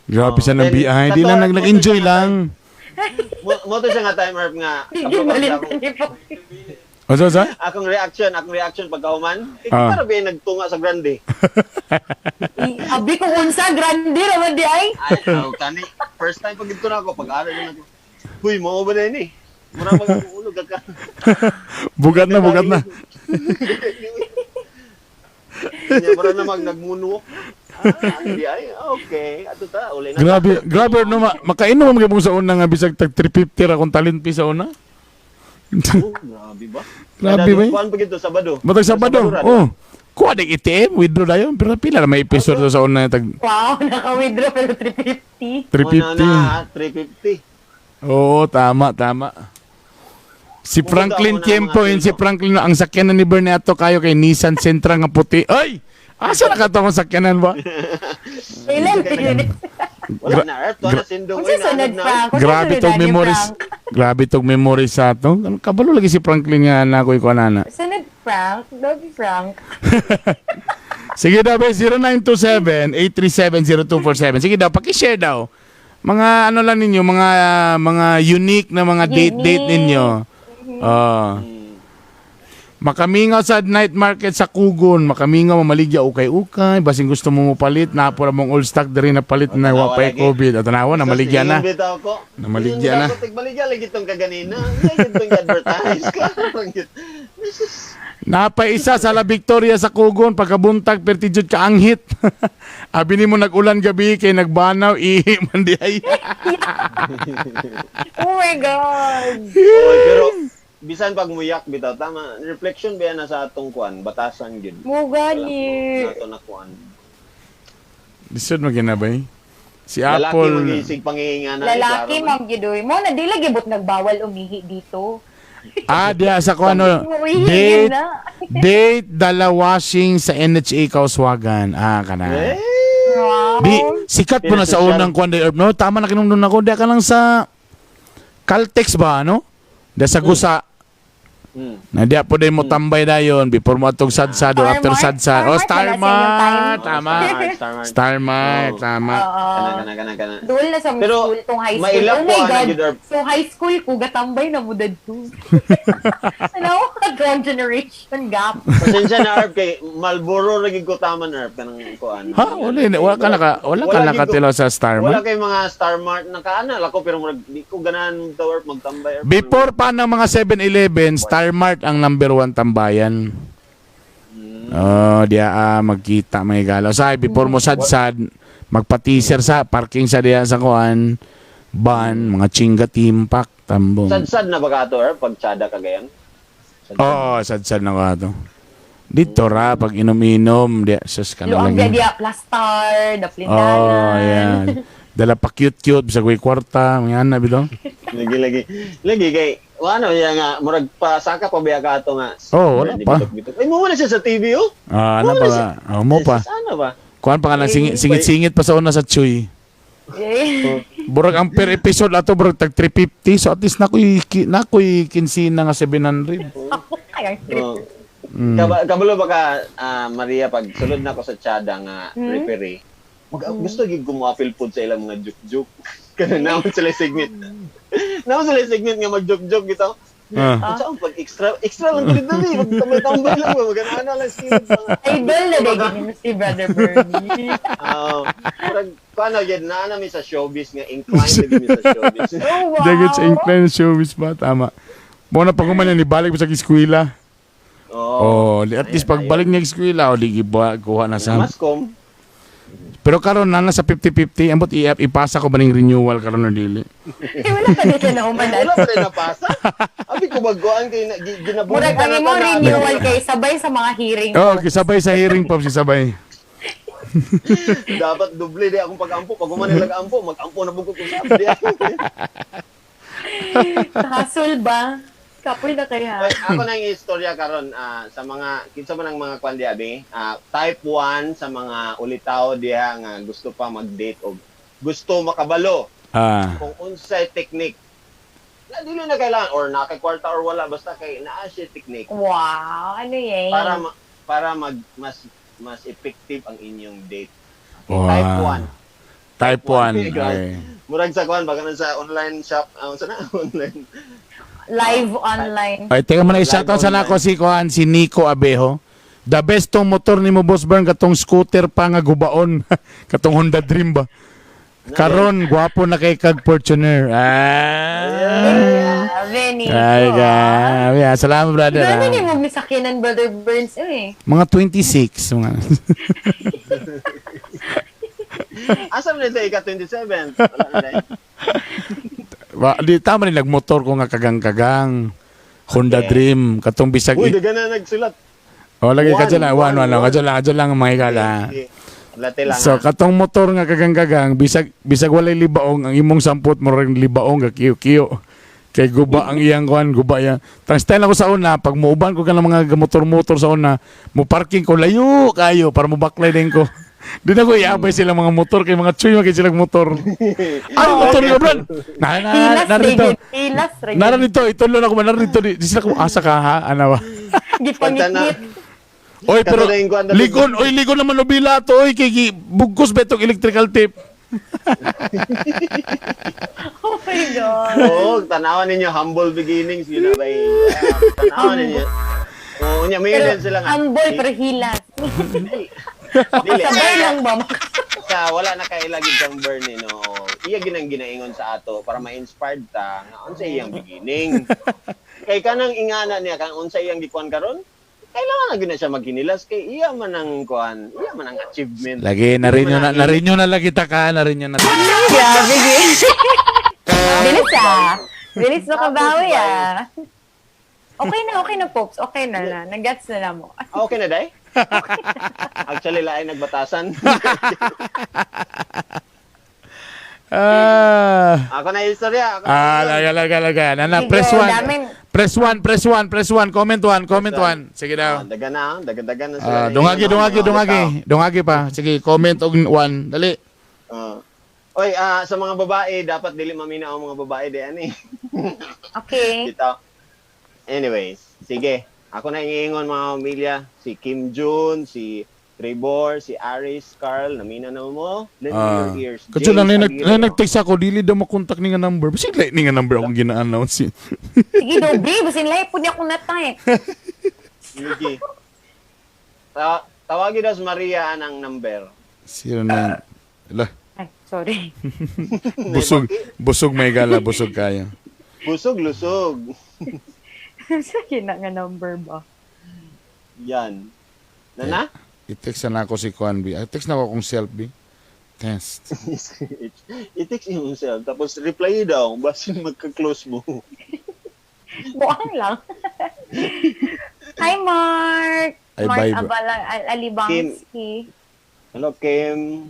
Grabe siya ng BI. Di lang nag-enjoy lang. Mo to siya nga time, Arb, nga. Hindi malimtan ni po. O, sa? Akong reaction pagkahuman, Ah. para ba yung nagtunga sa grande? Abi ko unsa grande raman di ay. Kani, first time pag ito na ako, pag-aaral na ako. Huy, mo ba na yun eh? Mura mag-ulog ka. Bugat na. Mura na nagmunwok. Hindi ay, okay. Ato ta, uli na. Grabe, no, makainom mo sa una nga bisag tag 350 ra kung talinpi sa una. Grabe ba? Grabe ba? Kuan pag ito, Sabado. Matag Sabado. Oh. Kuha na ATM, withdraw na yun. Pero pila na may episode sa una tag Wow, naka-withdraw pero 350. 350. Oo, tama. Si Franklin Tiempo and si Franklin, ang sakyanan ni Bernato kayo kay Nissan Sentra nga puti. Ay! Asa na ka itong sakyanan ba? Ilan yun? Wala na, Earth. Wala na sindong. Kung sa sunod, Frank? Grabe tong memories. Grabe tong memories sa to. Kabalo lagi si Franklin nga na ako'y kuanana. Sunod, Frank. Doggy Frank. Sige daw, 0927-837-0247. Sige daw, pakishare daw. Mga ano lang ninyo, mga unique na mga date ninyo. Makamingaw sa night market sa Kugon, makamingaw mamaligya ukay-ukay, basing gusto mo mapalit, napura mong all stock diri na palit na wapay COVID. At tanawa, namaligya na. Namaligya na. Tigbaligya lagi itong kaganina. Lagi itong advertise ka. Napaisa sa La Victoria sa Kugon, pagkabuntag, pertijud ka anghit. Abi ni mo nag-ulan gabi, kay nagbanaw, man di ay. Oh my God! Oy, pero bisan pag muyak bitaw tama reflection ba na sa atong kuan batasan gyud Mugani. nato na kuan Lisod mo ginabay. Si lalaki Apple. magisig pangihinga na Lalaki, Ma'am Gidoy. Mo na, di lagi but nagbawal umihi dito. Diya sa kung ano, Umihi na. date dala washing sa NHA Kauswagan. Kana. Wow. Di, sikat po na sa unang kuan day herb, no? Tama na kinumdum ako. Diya ka lang sa Caltex ba, no? Diya sa Gusa. Na diya po din mo tambay dayon before mo atong sadsad or after sadsad. Oh, Starmart. Tama. Starmart. Tama. kana Doon na sa Pero, school, tong high school. mailap Oh ko, my ano, God. Gidor? So, high school ko, gatambay na mudad to. Ano? Grand generation gap. pasensya na Arp kay Malboro lagi ko taman Arp kanang kuan Ha, wala ka nakatilaw sa wala Starmart. kay mga Starmart na kaana ako pero di ko ganahan to Arp magtambay Arp Before pa ng mga 7-Eleven, Starmart ang number 1 tambayan. Diya magkita may galaw. Say before mo sadsad, magpa-teaser sa parking sa diya sa kuan, ban, mga chinga timpak, tambong. sad na ba ka to Arp pag tsada kagayan Oo, sadsad na ka to. Dito ra, pag inom-inom, diya, sus ka na Luang lang. dia plastar, daplindalan. Oh, yan. Dala pa cute-cute, sa kuy kwarta, mga na, bilong. lagi kay ano ya nga murag pa saka pa biya ka ato nga Wala pa. ay mo na siya sa TV oh Ano pa? Mo pa. ano ba Kuan pa ka lang, singit-singit pa sa una sa Chuy. Eh. Burag ang per episode ato burag tag 350, so at least nakoy kinsina nga 700. Ay, oh. Kabalo ba ka Maria pag sulod na ko sa Chada nga referee gusto gid gumapil pud sa ilang mga joke kana naman sila segment nga mag-joke gito Saan pag extra lang dito dali magtambay lang ba magana lang skin idol na dagin mo si Brother Bernie. Murag paano yun na mi sa showbiz nga inclined lagi mi sa showbiz Oh, wow. Dagit sa incline showbiz ba? Tama. Muna pa kuman ni balik mo sa eskwela. At least pagbalik niya eskwela, di giba kuha na sa Mascom Pero karon na sa 50-50, ambot ipasa ko ba ning renewal karon na dili? Wala pa dito na umanan. Wala pa rin napasa. Abi ko baguan kay ginabuhi Murag ang mo renewal kay sabay sa mga hearing. Oh, kisabay sa hearing po si sabay. Dapat doble di akong pag-ampo. Pag umanay ampo, mag-ampo na buko ko sabi. Hasol ba? Kapoy na kaya. Oy, ako na yung istorya karon sa mga kinsa man ang mga kwan diabi, type 1 sa mga ulitaw diha nga gusto pa mag-date o gusto makabalo kung unsay technique. Na dili na kailangan or nakakwarta or wala basta kay naa siya technique Wow, ano yan? para mas effective ang inyong date. Wow. Type 1. Type 1. Okay. Murag sa kwan baka sa online shop, sa na online. Live online. Ay, teka mo na i-shoutout sa nako si Nico Abejo. The best tong motor ni mo, Boss Bern, katong scooter pa nga gubaon. Katong Honda Dream ba? Karon, gwapo na kay kag Fortuner. Benny. Ay, grabe. Salamat, brother. Gano'n yung mo sakinan, Brother Burns, eh. Mga 26. Mga... Asa man sa ika-27? Wala na dahil. Di tama rin nagmotor ko nga kagang-kagang. Honda Dream. Katong bisag... Uy, daga na nagsulat. O, lagi ka dyan lang. One. Kadyan lang ang mga ikala. Late lang. So, katong motor nga kagang-kagang, bisag walay libaong, ang imong sampot mo rin libaong, kakiyo-kiyo. Kay guba ang iyang kuan, guba yan. Tang-style ako sa una, pag muuban ko ka ng mga motor-motor sa una, mo parking ko, layo kayo, para mo baklay din ko. Di na ko iabay sila mga motor, kay mga chuy magiging silang motor. Ano motor nga, Brad? Narito, itulo na ko, narito, di sila ko, asa ka ha, ano ba? Gipangit-ngit. Oy, pero ligon naman nobila to, oy, kay bugkos betong electrical tape. Oh my God. Oo, tanawan ninyo, humble beginnings, yun na ba tanawan ninyo. Oo, may yun sila nga. Humble, pero hilas. Dili. Sabay lang ba? Sa wala na kailagid kang Bernie, no? Iya ginang ginaingon sa ato para ma-inspired ta nga unsa iyang beginning. Kay kanang ingana niya kang unsa iyang gikuan karon? Kailangan na gina siya maghinilas kay iya man ang kuan, iya man ang achievement. Lagi narinyo na lagi ta ka, narinyo na. Grabe, bilis ah. Bilis na kabawi ah. Okay na, Pops. Okay na. Nag-gets na lang mo. Okay na, day? Actually, lain nagbatasan. Ako na istorya. Laga. Nana, Sige, press 1. Comment 1. Sige daw. Daga na sila. Dungagi pa. Sige, comment og 1. Dali. Oy, sa mga babae, dapat dili mamina ang mga babae di ani. Okay. Dito. Anyways, sige. Ako na iingon mga pamilya, si Kim Jun, si Trevor, si Aris, Carl, namina na mo. Lend me your ears. Kasi lang nag-text ako, dili daw makontak ni nga number. Basta ni nga number akong gina-announce. Sige, dobre. Basin lahi po niya akong na-type. Sige. Tawagin daw si Maria ang number. 09. Ay, sorry. Busog may gala, busog kaya. Busog, lusog. Sige na nga number ba? Yan. Nana? I-text na ako si Kwan B. I-text na ako kung self B. Test. I-text yung self. Tapos reply daw. Basin magka-close mo. Buang lang. Hi, Mark. Mark bye. Alibangski. Hello, Kim.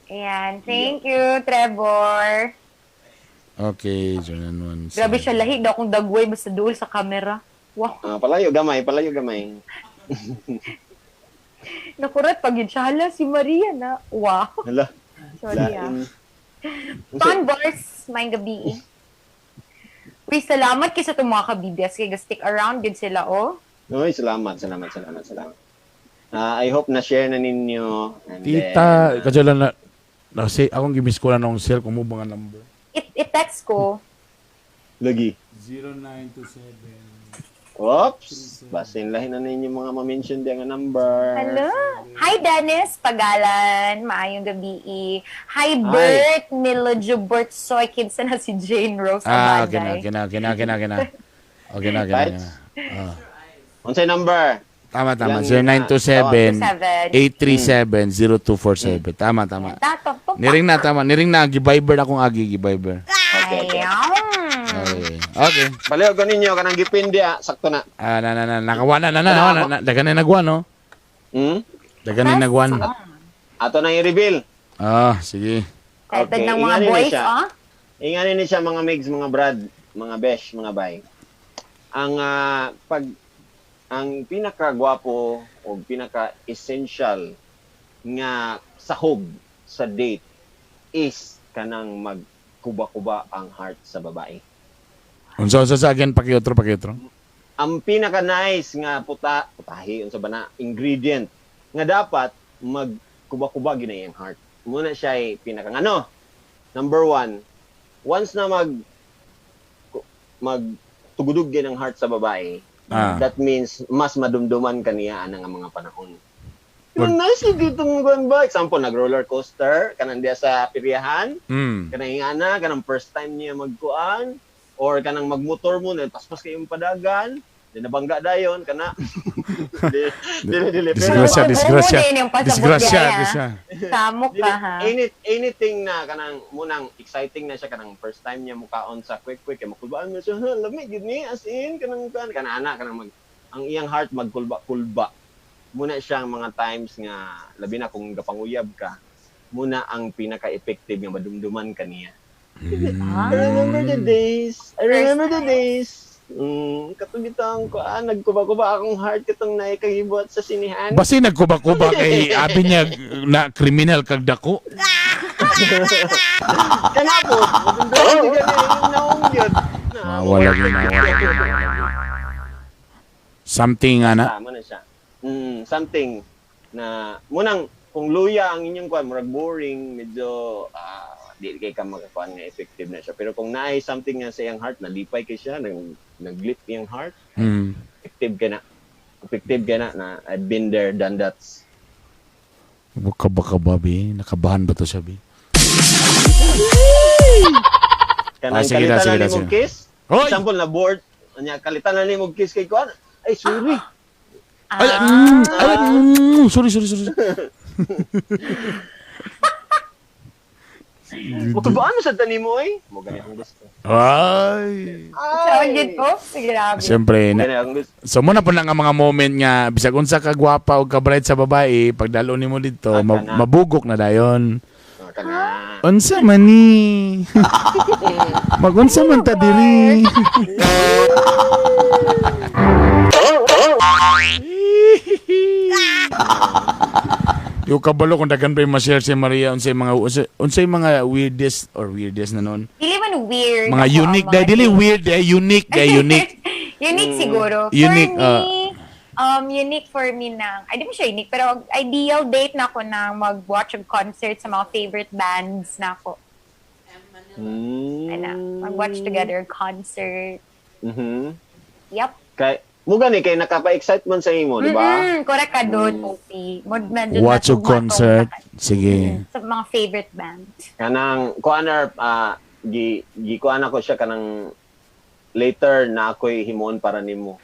Ayan. Thank you, Trevor. Okay, Jonan 1. Grabe siya lahi daw kung dagway basta duol sa camera. Wow. Palayo gamay. Nakurat pag yun siya. Hala, si Maria na. Wow. Hala. Sorry Fun bars, may gabi. Uy, salamat kaysa itong mga kabibiyas. Kaya stick around, good sila, oh. Uy, salamat. I hope na-share na ninyo. And Tita, kadyo lang na, kasi akong gimis ko na ng cell kung mo ba nga number. I-text ko. Lagi. 0927. Oops. Basin lahin na ninyo mga ma-mention diyan nga number. Hello. Hi, Dennis Pagalan. Maayong gabi. Hi, Bert. Nilodyo Bert Soy. Kinsa na si Jane Rose Abaday. Okay na. Unsay number? Tama. Yan, 0927-837-0247. Tama. Niring na. Giviber akong agi, giviber. Okay. Okay. Baliw ko ninyo, kanang gipindi sakto na. Nakawan na. Dagan na nagwan, no? Dagan na nagwan. Ato na i-reveal. Sige. Settled ng mga inganin na boys, siya. oh. Inganin ni siya mga migs, mga brad, mga besh, mga bay. Ang pinakagwapo o pinaka-essential nga sahog sa date is kanang magkuba-kuba ang heart sa babae. Unsa sa again pakiotro. Ang pinaka-nice nga putahi unsa ba na ingredient nga dapat magkuba-kuba ginay ang heart. Muna siya ay pinaka number 1, once na magtugudog din ang heart sa babae, that means mas madumduman kaniya ang mga panahon. Yung nice dito mga ba? Example, nag-roller coaster, kanang diya sa piryahan, kanang ingana, kanang first time niya magkuan, or kanang magmotor mo, paspas kayong padagan, di nabangga dayon, kana. Disgrasya. Samok ka, ha? Anything na kanang munang exciting na siya kanang first time niya mukaon sa quick kay makulbaan mo siya lami gid ni as in kanang ang iyang heart magkulba muna siyang mga times nga labi na kung gapanguyab ka muna ang pinaka-effective nga madumduman kaniya. I remember the days. Katugitang ko, nagkuba-kuba akong heart katong naikagibot sa sinihan. Basi nagkuba-kuba kay abi niya na kriminal kag dako. Kana po, magandang yung naong yun. Wala. Something Tama na siya. Something na, munang, kung luya ang inyong kuwan, murag boring, medyo, di kay ka makakuan nga effective na siya. Pero kung naay something nga sa iyang heart, nalipay kay siya, nag-lift iyang heart, effective ka na I've been there, done that. Baka Bi? Nakabahan ba to siya, Bi? Kanang sige kalitan na, na ni mong kiss, Hoy! example na board, kalitan na ni mong kiss kay kuan, ay sorry. Sorry. Makabaan mo sa tani mo mo ganit ang gusto. Ay. Sawagin po? Sige, grabe. Siyempre, Ganit ang gusto. so muna po lang ang mga moment nga bisag unsa ka gwapa o ka bright sa babae pagdalo nimo dito mabugok na dayon. Kana. Unsa man ni? Magunsa man ta diri? Yung kabalo kung dagan pa yung ma-share si Maria unsay mga weirdest na noon. Dili man weird. Mga ako, unique mga dahil dili weird unique. Unique siguro. Unique, For me, unique for me na, ay di mo siya unique, pero ideal date na ako na mag-watch of concert sa mga favorite bands na ako. Mag-watch together concert. Yep. Kay mo gani kay nakapa-excite man sa imo, di ba? Correct ka doon, Opie. Watch of concert. Sige. Sa mga favorite bands. Kanang kuaner kuan ako siya kanang later na ako'y himon para nimo.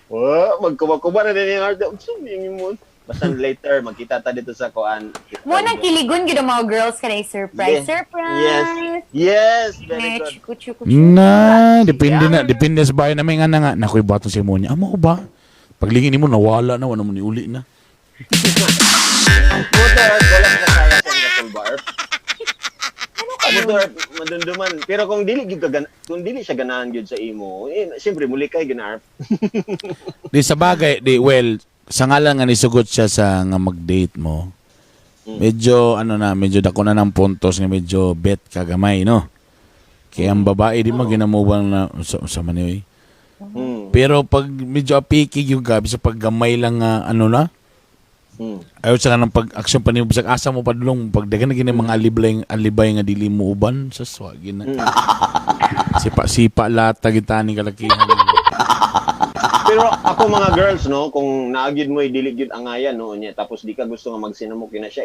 Magkuba-kuba na din yung heart. Himon. Basta later magkita ta dito sa kuan. Mo nang kiligon gyud ang mga girls kanay surprise. Yeah. Surprise. Yes, very good. Chuku-chuku. Depende sa bahay namin nga nakoy bato si mo niya. Amo ba? Paglingin mo nawala na wala mo ni uli na. Motor wala ka kaya sa katulbar. Motor madunduman. Pero kung dili siya ganahan gyud sa imo, siyempre muli kay ganaarp. Di sa bagay, sa ngalan nga nisugot siya sa nga mag-date mo. Medyo medyo dako na ng puntos nga medyo bet kagamay, no? Kaya ang babae di maginamuwang na sa maniway. Pero pag medyo apiki yung gabi sa paggamay lang ayaw sa kanang pag-action pa niyo bisag asa mo padulong pagdagan na gini mga alibay nga dili mo uban sa swagin na. Sipa lata gitani kalakihan. Pero ako mga girls no, kung naagid mo dili gyud angayan no nya tapos di ka gusto nga magsinamok kina siya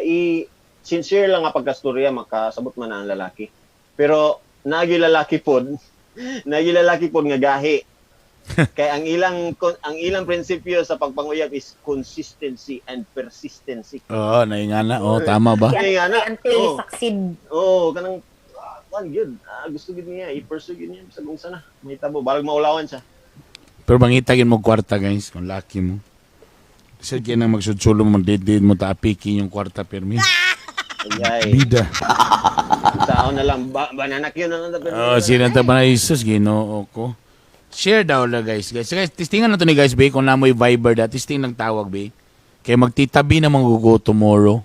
sincere lang nga pagkastorya makasabot man ang lalaki. Pero nagi lalaki pod nga gahi Kay ang ilang prinsipyo sa pagpanguyab is consistency and persistency. Oo, naingana. Oo, tama ba? Ay, nga na. Until you Oo. succeed. Kanang one good. Gusto gid niya i-pursue gid niya sa kung sana. May tabo balag maulawan siya. Pero mangitagin mo kwarta, guys, kung lucky mo. Kasi kaya nang magsudsulo mo, mag-date mo, taapiki yung kwarta, permi. Ay, Bida. taon na lang. Bananak yun na lang. Sinanta ba na Isus, ginoo ko. Share daw la, guys. Guys, testingan na to ni guys, be. Kung namoy Viber da, testing ng tawag, be. Kaya magtitabi na go tomorrow.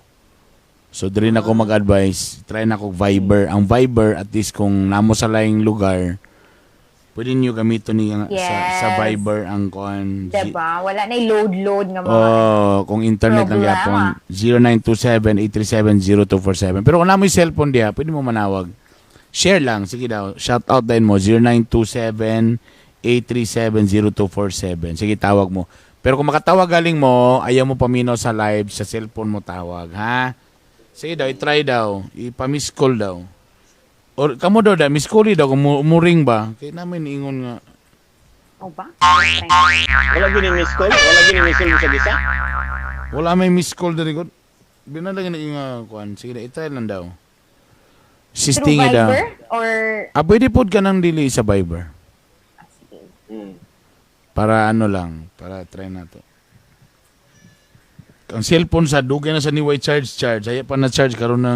So, dali na ako mag-advise. Try na ako Viber. Ang Viber, at least kung namo sa laing lugar, pwede nyo gamitin niya sa Viber ang kuan. Diba? Wala na i-load nga mga. Kung internet ng Problema. Yapon, 0927-837-0247. Pero kung namoy cellphone diya, pwede mo manawag. Share lang. Sige daw. Shout out din mo. 0927-837-0247. Sige, tawag mo. Pero kung makatawag galing mo, ayaw mo paminaw sa live, sa cellphone mo tawag, ha? Sige daw, i-try daw. Ipa-miss call daw. Or kamo daw miss call daw, kung umuring ba? Kaya namin ingon nga. O ba? Wala gini miss call? Wala gini miss call sa gisa? Wala may miss call dali ko. Binalagyan na yung kuan. Sige daw, i-try lang daw. Through Sistingi daw. Viber? Or... Pwede po ka nang dili sa Viber. Sige. Para ano lang, para try na to. Ang cellphone sa dugay na sa niway charge. Haya pa na charge karon ng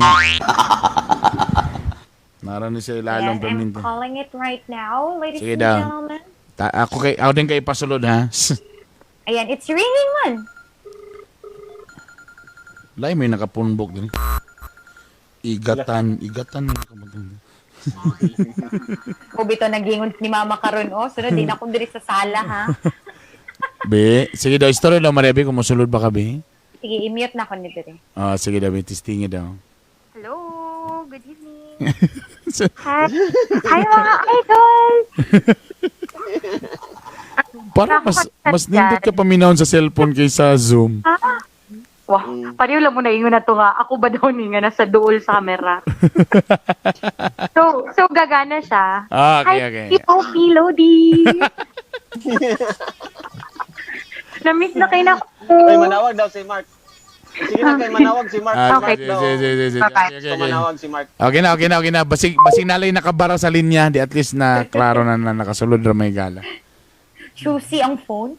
narani sa ilalong Yes, I'm perminto. calling it right now, ladies Sige and daw. gentlemen. Ako din kay pasulod, ha. Ayan, it's ringing man. Lay may nakapunbok din. Igatan mo maganda. O bito nagingon ni Mama karon sunod din ako diri sa sala ha. Be, sige daw, story lang Marebi kung masulod ba ka, be? Sige, i-mute na ko ni diri. Sige daw, be, testingi daw. Hello, good evening. Hi mga idol. Parang mas nindot ka paminahon sa cellphone kaysa Zoom. Wah, pariw lang mo na ingon na to nga. Ako ba daw ni nga nasa duol sa camera? so gagana siya. Okay. Hi, Lodi. Na-miss na kayo na ko. Ay, manawag daw si Mark. Sige na kay manawag si Mark. Okay. So, manawag si Mark. Okay na. Basig nalay nakabara sa linya, di at least na klaro na nakasulod ra may gala. Choosy ang phone.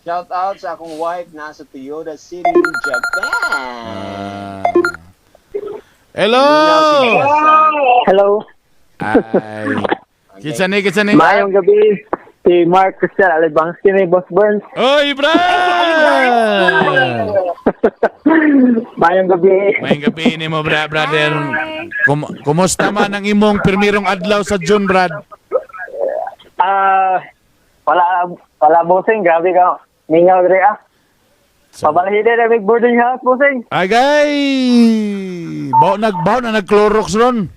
Shout out sa akong wife nasa Toyota City, Japan. Hello! Hello. Ay. Kitsa ni. Mayong gabi. Si Mark Christian Alibangsky ni Boss Burns. Oy, Brad! Mayong gabi. Mayong gabi ni mo, brother. Kumusta man ang imong pirmirong adlaw sa June, Brad? Wala bossing. Grabe ka. Mingaw dre Pabalahide na big boarding house bossing. Agay! Baw na nag-Clorox ron.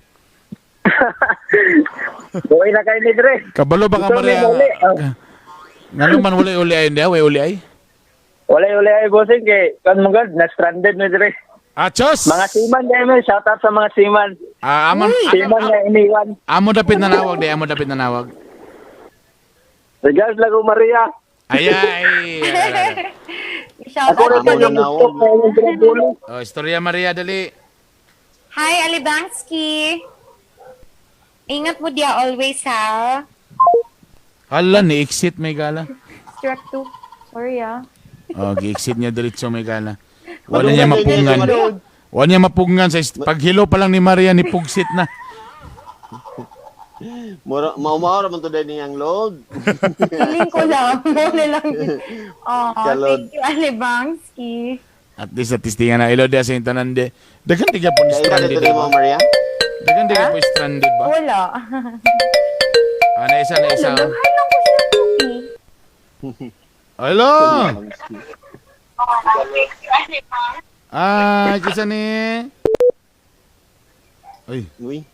Buhay na kayo ni dre. Kabalo ba ka, Maria? Ngano man uli ay, hindi? Uli ay? Wala ay bossing kay kan mo gad na stranded ni dre. Chos! Mga seaman dahil shout out sa mga seaman. Seaman na iniwan. Amo dapit na nawag. Regards lago Maria. Ay. Shout Ako out rin to yung gusto ko yung grabulo. Istorya Maria, dali. Hi, Alibangsky. Ingat mo dia always, ha? Hala, ni-exit may gala. Strap 2. Sorry, Gi-exit niya diretso may gala. Wala niya mapungan. Sa paghilo pa lang ni Maria, ni Pugsit na. Maumahor man to din niyang load. Feeling ko lang. Muna lang. Kalod. Thank you, Alibangsky. At least tistingan na ilo dia sa intanan de. Dagan di ka po Kaya stranded. dito din mo, Maria. Dagan di ka po stranded ba? Wala. Na isa. Hi lang ko siya, Tupi. Hello! Kisa ni... Uy, Uy.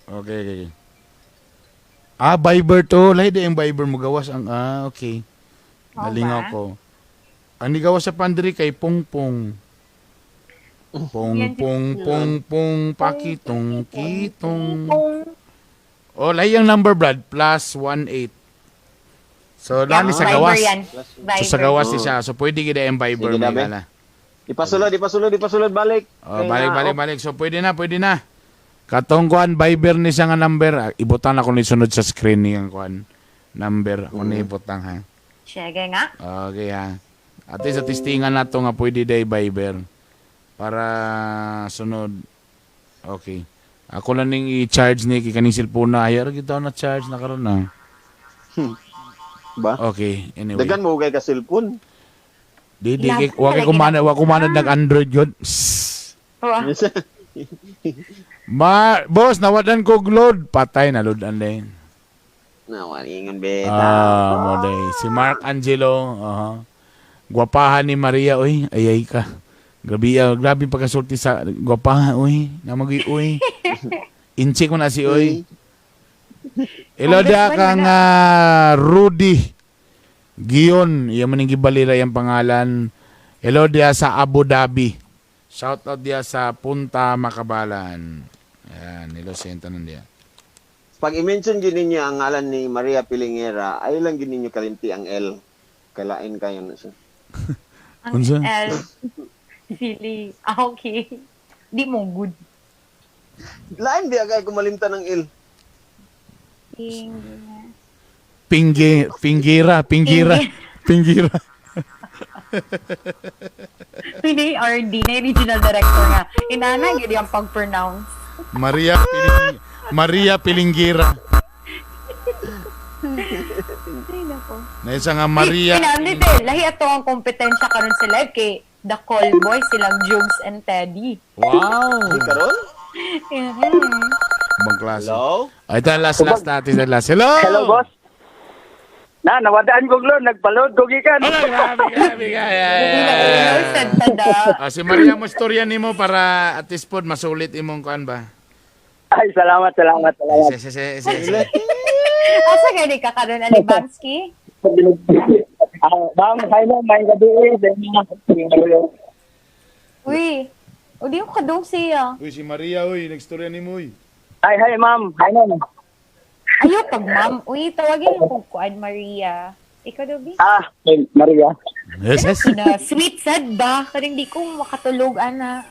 okay. Viber to. Lahi di yung Viber mo gawas ang... okay. Nalingaw ko. Ang nigawas sa pandri kay Pongpong. Pong, pakitong, kitong. O, lahi ang number, Brad. +18. So, lani sa Viber gawas. yan. So, sa gawas siya. So, pwede kita yung Viber. Sige, May dabe. gala. Ipasulod balik. Oh, balik. So, pwede na. Katong kuan, Viber ni siya nga number. Ibutan ako ni sunod sa screen niyang kuan. Number. Ako ni ibutang, ha. Sige nga. Okay, ha. At least, sa testingan na to nga pwede day Viber. Para sunod. Okay. Ako lang ning i-charge ni kikaning cellphone na. Ayar, kita na charge na karon na. Ba? Okay, anyway. Dagan mo kay ka cellphone. Di, Love wag talaga ko kumanad na. nag-Android yun. Psst. Oh, Boss, nawadan ko load. Patay na load din. Nawalingon beta. Mo day. Si Mark Angelo. Gwapahan ni Maria, oy. Ayay ka. Grabe pagkasulti sa gwapahan, oy. Namagi, oy. Inchi ko na si oy. Eloda kang Rudy Gion. Iya maning gibalira yung pangalan. Eloda sa Abu Dhabi. Shout out dia sa Punta Makabalan. Ayan, nilosenta nun dia. Pag i-mention gini niyo ang ngalan ni Maria Pilingera, ay lang gini niyo kalimti ang L. Kailain kayo na siya. ang Unsa? L. Really. Okay. Di mo good. Lain di agay kumalimtan ng L. Pingira. Pinay RD na regional director nga. Inana, yun yung pag-pronounce. Maria Pilingira. Ay, nako. Na isa nga Maria. Pinamli din. Lahi ato ang kompetensya karon sa live kay The Call Boys, silang Jugs and Teddy. Wow. Di karon? Ibang klase. Hello? Ay, ito last natin. Hello. Hello, boss. Nawadaan ko glo, nagpaload ko gikan. Grabe ka. Si Maria mo storya nimo para at least pod masulit imong kuan ba? Ay, salamat. Asa gani ka karon Alibanski? Bang, hay mo, may gabi Uy, o di ko kadong siya. Uy, si Maria, nagstorya nimo, Hi, ma'am. Hi, ma'am. Ayaw pag ma'am. Uy, tawagin mo kung kuan Maria. Ikaw daw, Bi? Hey, Maria. Yes. Na sweet sad ba? Karing di ko makatulog, ana.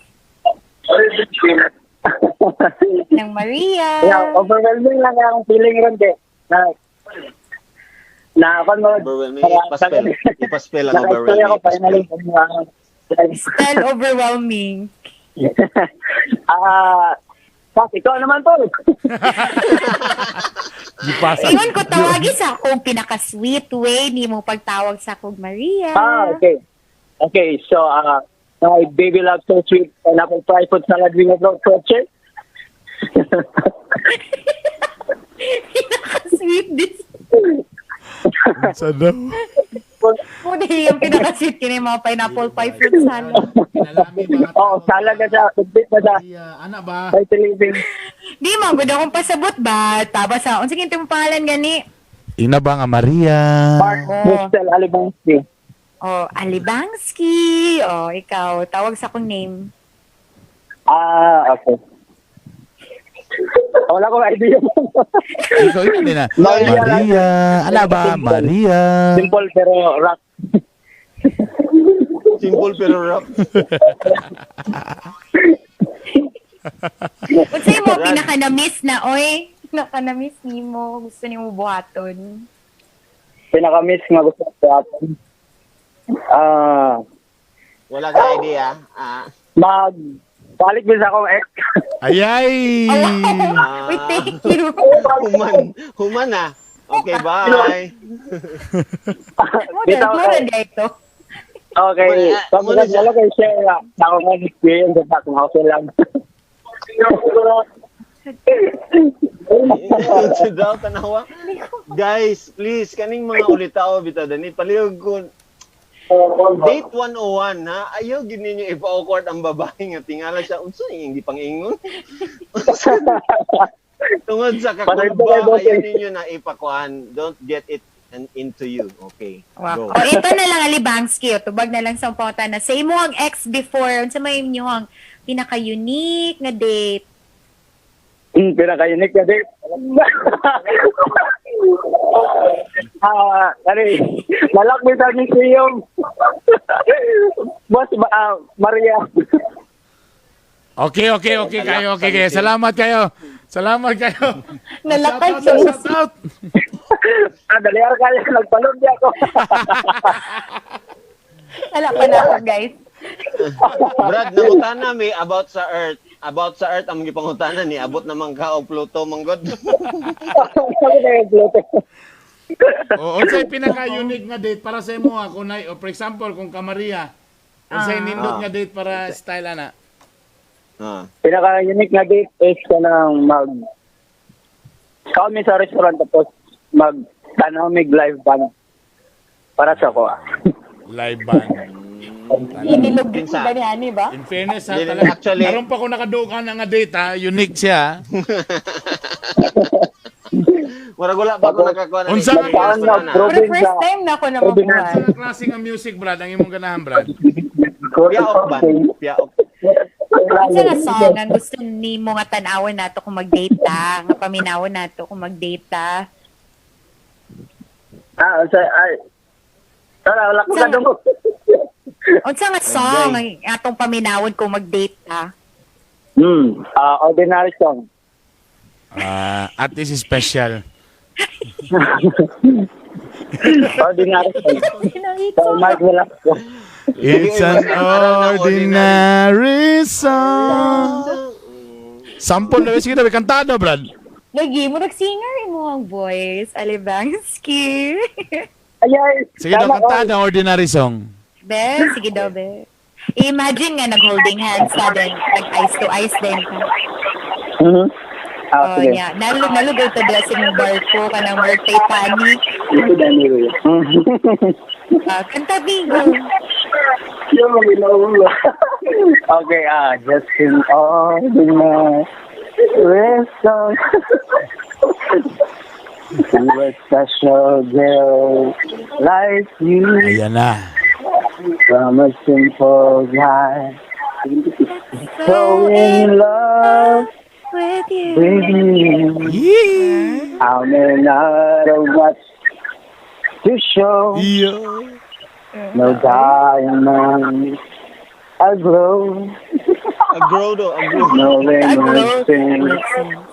Ng Maria. Yeah, overwhelming lang ang feeling ron, de. Na ako mo. Overwhelming. Ipaspell ang Naka-story ako finally. Spell overwhelming. Pak, ikaw naman to. Iwan ko tawagin sa akong pinaka-sweet way ni mo pagtawag sa akong Maria. Okay. Okay, so, my baby love so sweet, pineapple pie food salad with a brown culture. Pinaka-sweet this. Sa daw. Hindi yung pinaka-sweet kini mga pineapple pie fruit salad. Oh, salad na siya. Complete na siya. Ana ba? Healthy living. Di mo, good akong pasabot ba? Tapos sa, unsa kinto mo pangalan gani? Ina ba nga Maria? Mark Crystal Alibanski. Oh, Alibanski. Oh, ikaw, tawag sa akong name. Okay. Wala ko idea. Ikaw din na. Maria. Maria. Ana ba? Maria. Simple pero rock. Simple pero rap. Unsay mo pinaka-na-miss na, oy? Pinaka-na-miss ni mo. Gusto ni mo buhaton. Pinaka-miss nga gusto ko atin. Wala ka idea. Balik din sa akong ex. Ayay! Oh, wait, thank you. Human na. Okay, bye. Mura dito. Okay. So, Muna siya. wala kayo share na akong experience sa kung ako lang. Ito daw, tanawa. Guys, please, kaning mga ulitaw, bitadani, palihog ko. Date 101, ha? Ayaw, gini nyo ipa-awkward ang babae nga tingala siya. Unso, hindi pang ingon. Tungod sa kakulba, ayaw ninyo na ipakuhan. Don't get it into you. Okay, Wow. go. Oh, ito na lang Alibanski. O, tubag na lang sa pauta na. Say mo ang ex before. Unsa may inyo ang pinaka-unique na date? Pinaka-unique na date. Malakbitan ni Siyong. Boss, Maria. Okay kayo. Salamat kayo. Nalakay Shout out. Daliar kayo, nagpalong di ako. Wala pa na ako, guys. Brad, nangutana mi about sa Earth. About sa Earth, ang gipangutana ni abot naman ka og Pluto manggod. Unsay pinaka-unique nga date para sa imo ha? Kung for example, kung ka Maria, unsay nindot nga date para style ana? Pinaka-unique na date is kanang kami sa restaurant tapos mag-tanamig live band para sa ko. Live band. Inilog din Pinsa. ba ni Ani ba? In fairness ha, Hindi, talaga. actually- Karon pa ko nakadukan na nga date ha, unique siya. Murag wala pa ko nakakuha na. Unsa ni- ka- restaurant, For the Province first na- time na ako Sa namabuhay. klase nga music, Brad, ang imong ganahan, Brad. Piaok ba? Piaok. Isa nga song ang gusto ni mo nga tanawon nato kung mag-date ta. Nga paminawon nato kung mag-date ta. Wala ko na dumo. Unsa nga song ang atong paminawon kung mag-date ta? Ordinary song. At this is special. Ordinary song. So, Mike Velasco. It's an ordinary song. Sample na sige na kantado, Brad. Lagi mo nag-singer mo ang voice. Alibangsky. Ayay. Sige daw kantado ordinary song. Be, sige daw, be. Imagine nga nag-holding hands na din. Nag-eyes to eyes din. Oh, Sige. yeah. Nalugay to din sa barko ka ng more Titanic. Kanta Bigo. Okay, just in ordinary song. To a special girl like you, Ayan na. from a simple guy, so in love With you. with you. Yeah. I may not have much to show, no diamond aglow, Agrodo. no limousine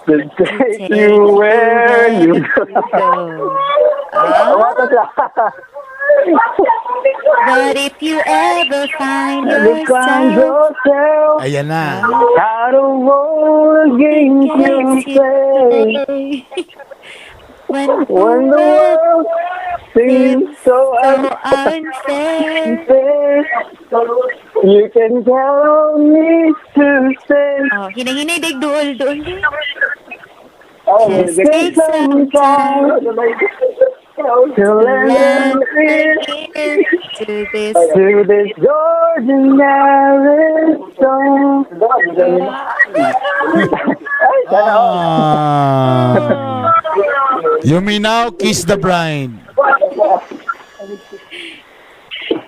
to take you where you go. What is that? But if you ever find Look on yourself yourself, Ayan na. how to roll against your face. when When the world seems so unfair. unfair, you can count on me to stay. Oh, hinay-hinay, dig, duol. Just take some time to learn it To this. to this ordinary song. You may now kiss the bride.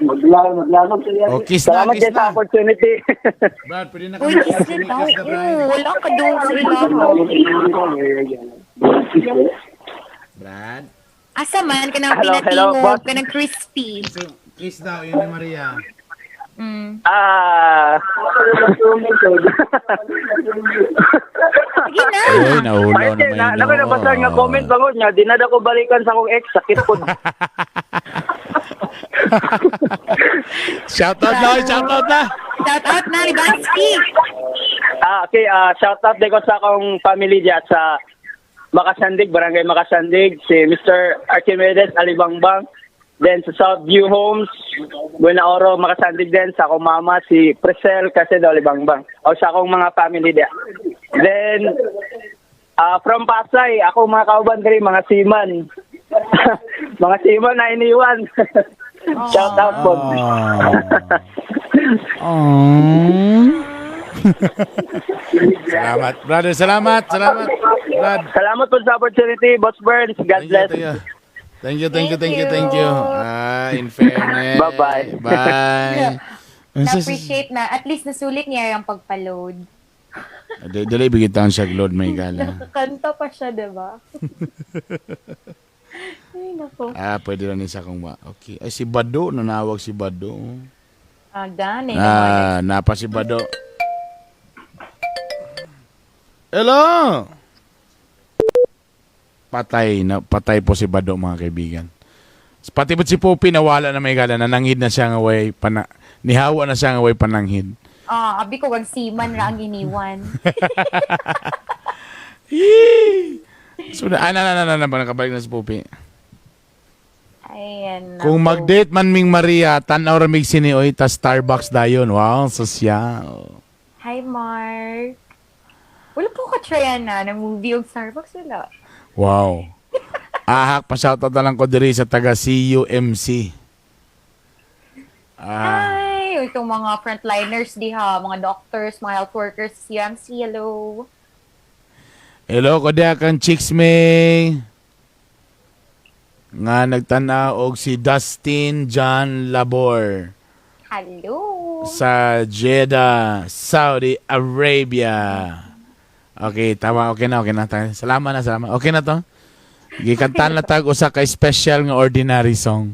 Maglanog siya. Oh, kiss na, Salamat kiss din sa na. opportunity. Brad, pwede na Uy, kami kiss kiss na daw. the bride. Wala ka doon sa ilaw. Brad. Asa man ka nang Hello, pinatingog, boss. ka nang crispy. So, kiss daw, yun ni Maria. Mm. Sige na. Uy, naulo Ay, naman yun. na nabasa nga comment bangon niya, di na ako balikan sa akong ex, sakit po. Shout out na. Shout out na, Libansky. Okay, shout out din ko sa akong family diyan sa Makasandig, Barangay Makasandig, si Mr. Archimedes Alibangbang, then sa Southview Homes, Buena Oro, Makasandig din, sa akong mama, si Priscel Casedo Alibangbang, o sa akong mga family diyan. Then, from Pasay, ako mga kauban diri, mga seaman. Mga seaman na iniwan. Shout out po. Salamat, brother. Salamat. Brad. Salamat po sa opportunity, Boss Burns. God bless. Thank you. In fairness. Bye-bye. Bye. Na-appreciate na. At least nasulit niya yung pagpa-load. Dili bigitan siya Lord may gala. Nakakanta pa siya, diba? Ay, nako. Pwede lang isa kung ba. Okay. Ay, si Bado, nanawag si Bado. Gani. Napa si Bado. Hello! Patay po si Bado, mga kaibigan. Pati po si Poppy, nawala na may gala, nananghid na siya ng away, nihawa na siya ng away pananghid. Abi ko, wag siman ra ang iniwan. So, nakabalik na si Poppy. Ayan. Kung mag-date man ming Maria, tanaw ramig sinioy, ta Starbucks dayon. Wow, sosyal. Hi, Mark. Wala po ka tryan na ng movie og Starbucks wala. Wow. Ahak, pa-shoutout na lang ko diri sa taga CUMC. Hi! Itong mga frontliners diha, mga doctors, mga health workers, CMC, hello. Hello, ko diya kang chicks may nga nagtanaw og si Dustin John Labor Hello. sa Jeddah, Saudi Arabia. Okay, tama. Okay na. Salamat na. Okay na to. Gikantan na tag usa ka special nga ordinary song.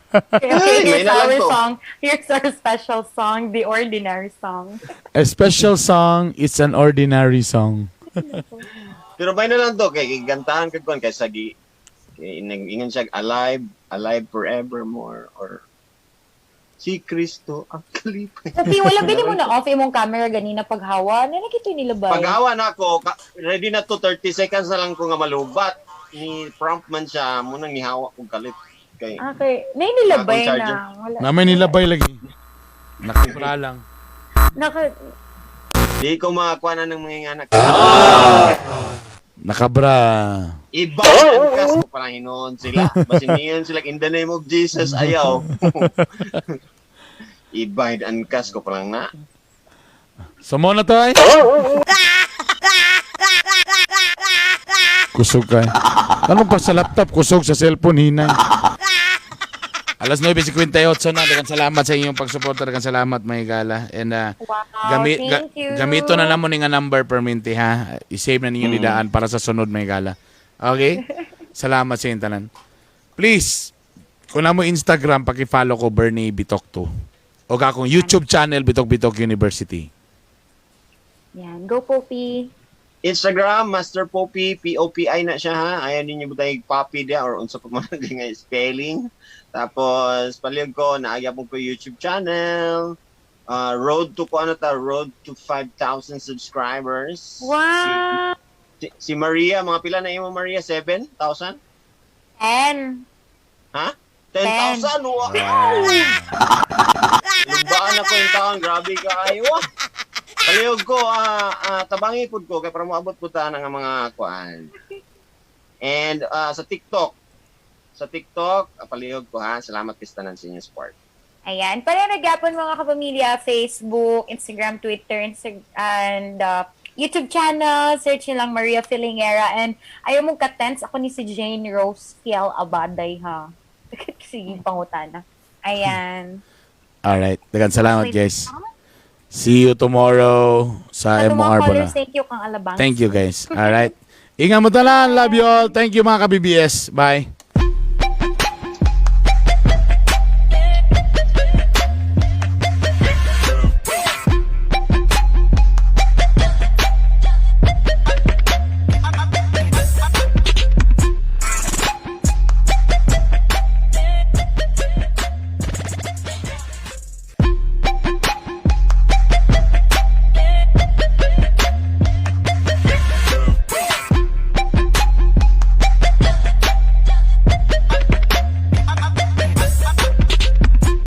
Okay, May here's na lang our to. song. Here's our special song, The Ordinary Song. A special song is an ordinary song. Pero may na lang to, kay gantahan ka kon kay sagi. Ingon siya, alive forevermore, or si Kristo ang kalipay. Sabi, wala gani mo na off imong camera ganina paghawa. Nakita nila ba? Paghawa na ako, ready na to, 30 seconds na lang ko nga malubat. Ni prompt man siya, munang nihawa kong kalit. Kay, Okay. Nay nilabay Akong charger. na. Wala. Namay nilabay lagi. Nakakula lang. di ko makakuha na ng mga anak. Nakabra. Iba ang kas ko parang hinoon sila. Basiniyan sila, in the name of Jesus, ayaw. Iba ang kas ko parang na. Samo na to ay. Kusog ka. Ano pa sa laptop? Kusog sa cellphone, hinay. Alas 9:58 na. Dagan salamat sa inyong pagsuporta. Dagan salamat, may gala. And Wow, thank you. gamito na lang mo nga number perminti, ha? I-save na ninyo nidaan para sa sunod, may gala. Okay? Salamat sa inyong tanan. Please, kung na mo Instagram, paki-follow ko Bernie Bitok 2. O akong YouTube channel, Bitok Bitok University. Yan. Go, Poppy. Instagram, Master Poppy, P-O-P-I na siya, ha? Ayaw ninyo butay Poppy dia or unsa pa man nga spelling. Tapos, palihog ko, naagya po ko YouTube channel. Road to 5,000 subscribers. Wow. Si Maria, mga pila na imo Maria? 7,000? 10. Ha? 10,000? Wow! Nagbaan ako yung taon. Grabe ka kayo. Palihog ko, tabangi po ko, kaya para maabot po ta ng mga kuan. And sa TikTok, palihog ko, ha. Salamat pistanan sa inyo support. Ayan. Para nagyapon mga kapamilya, Facebook, Instagram, Twitter, and YouTube channel. Search nyo lang Maria Filingera. And ayaw mong ka-tense, ako ni si Jane Rose Fiel Abaday, ha. Sige, pangutana. Ayan. Alright. Dagan salamat, guys. See you tomorrow sa Sa mga MOR po na. callers, thank you kang alabang. Thank you, guys. Alright. Ingat mo talan. Love you all. Thank you, mga ka-BBS. Bye.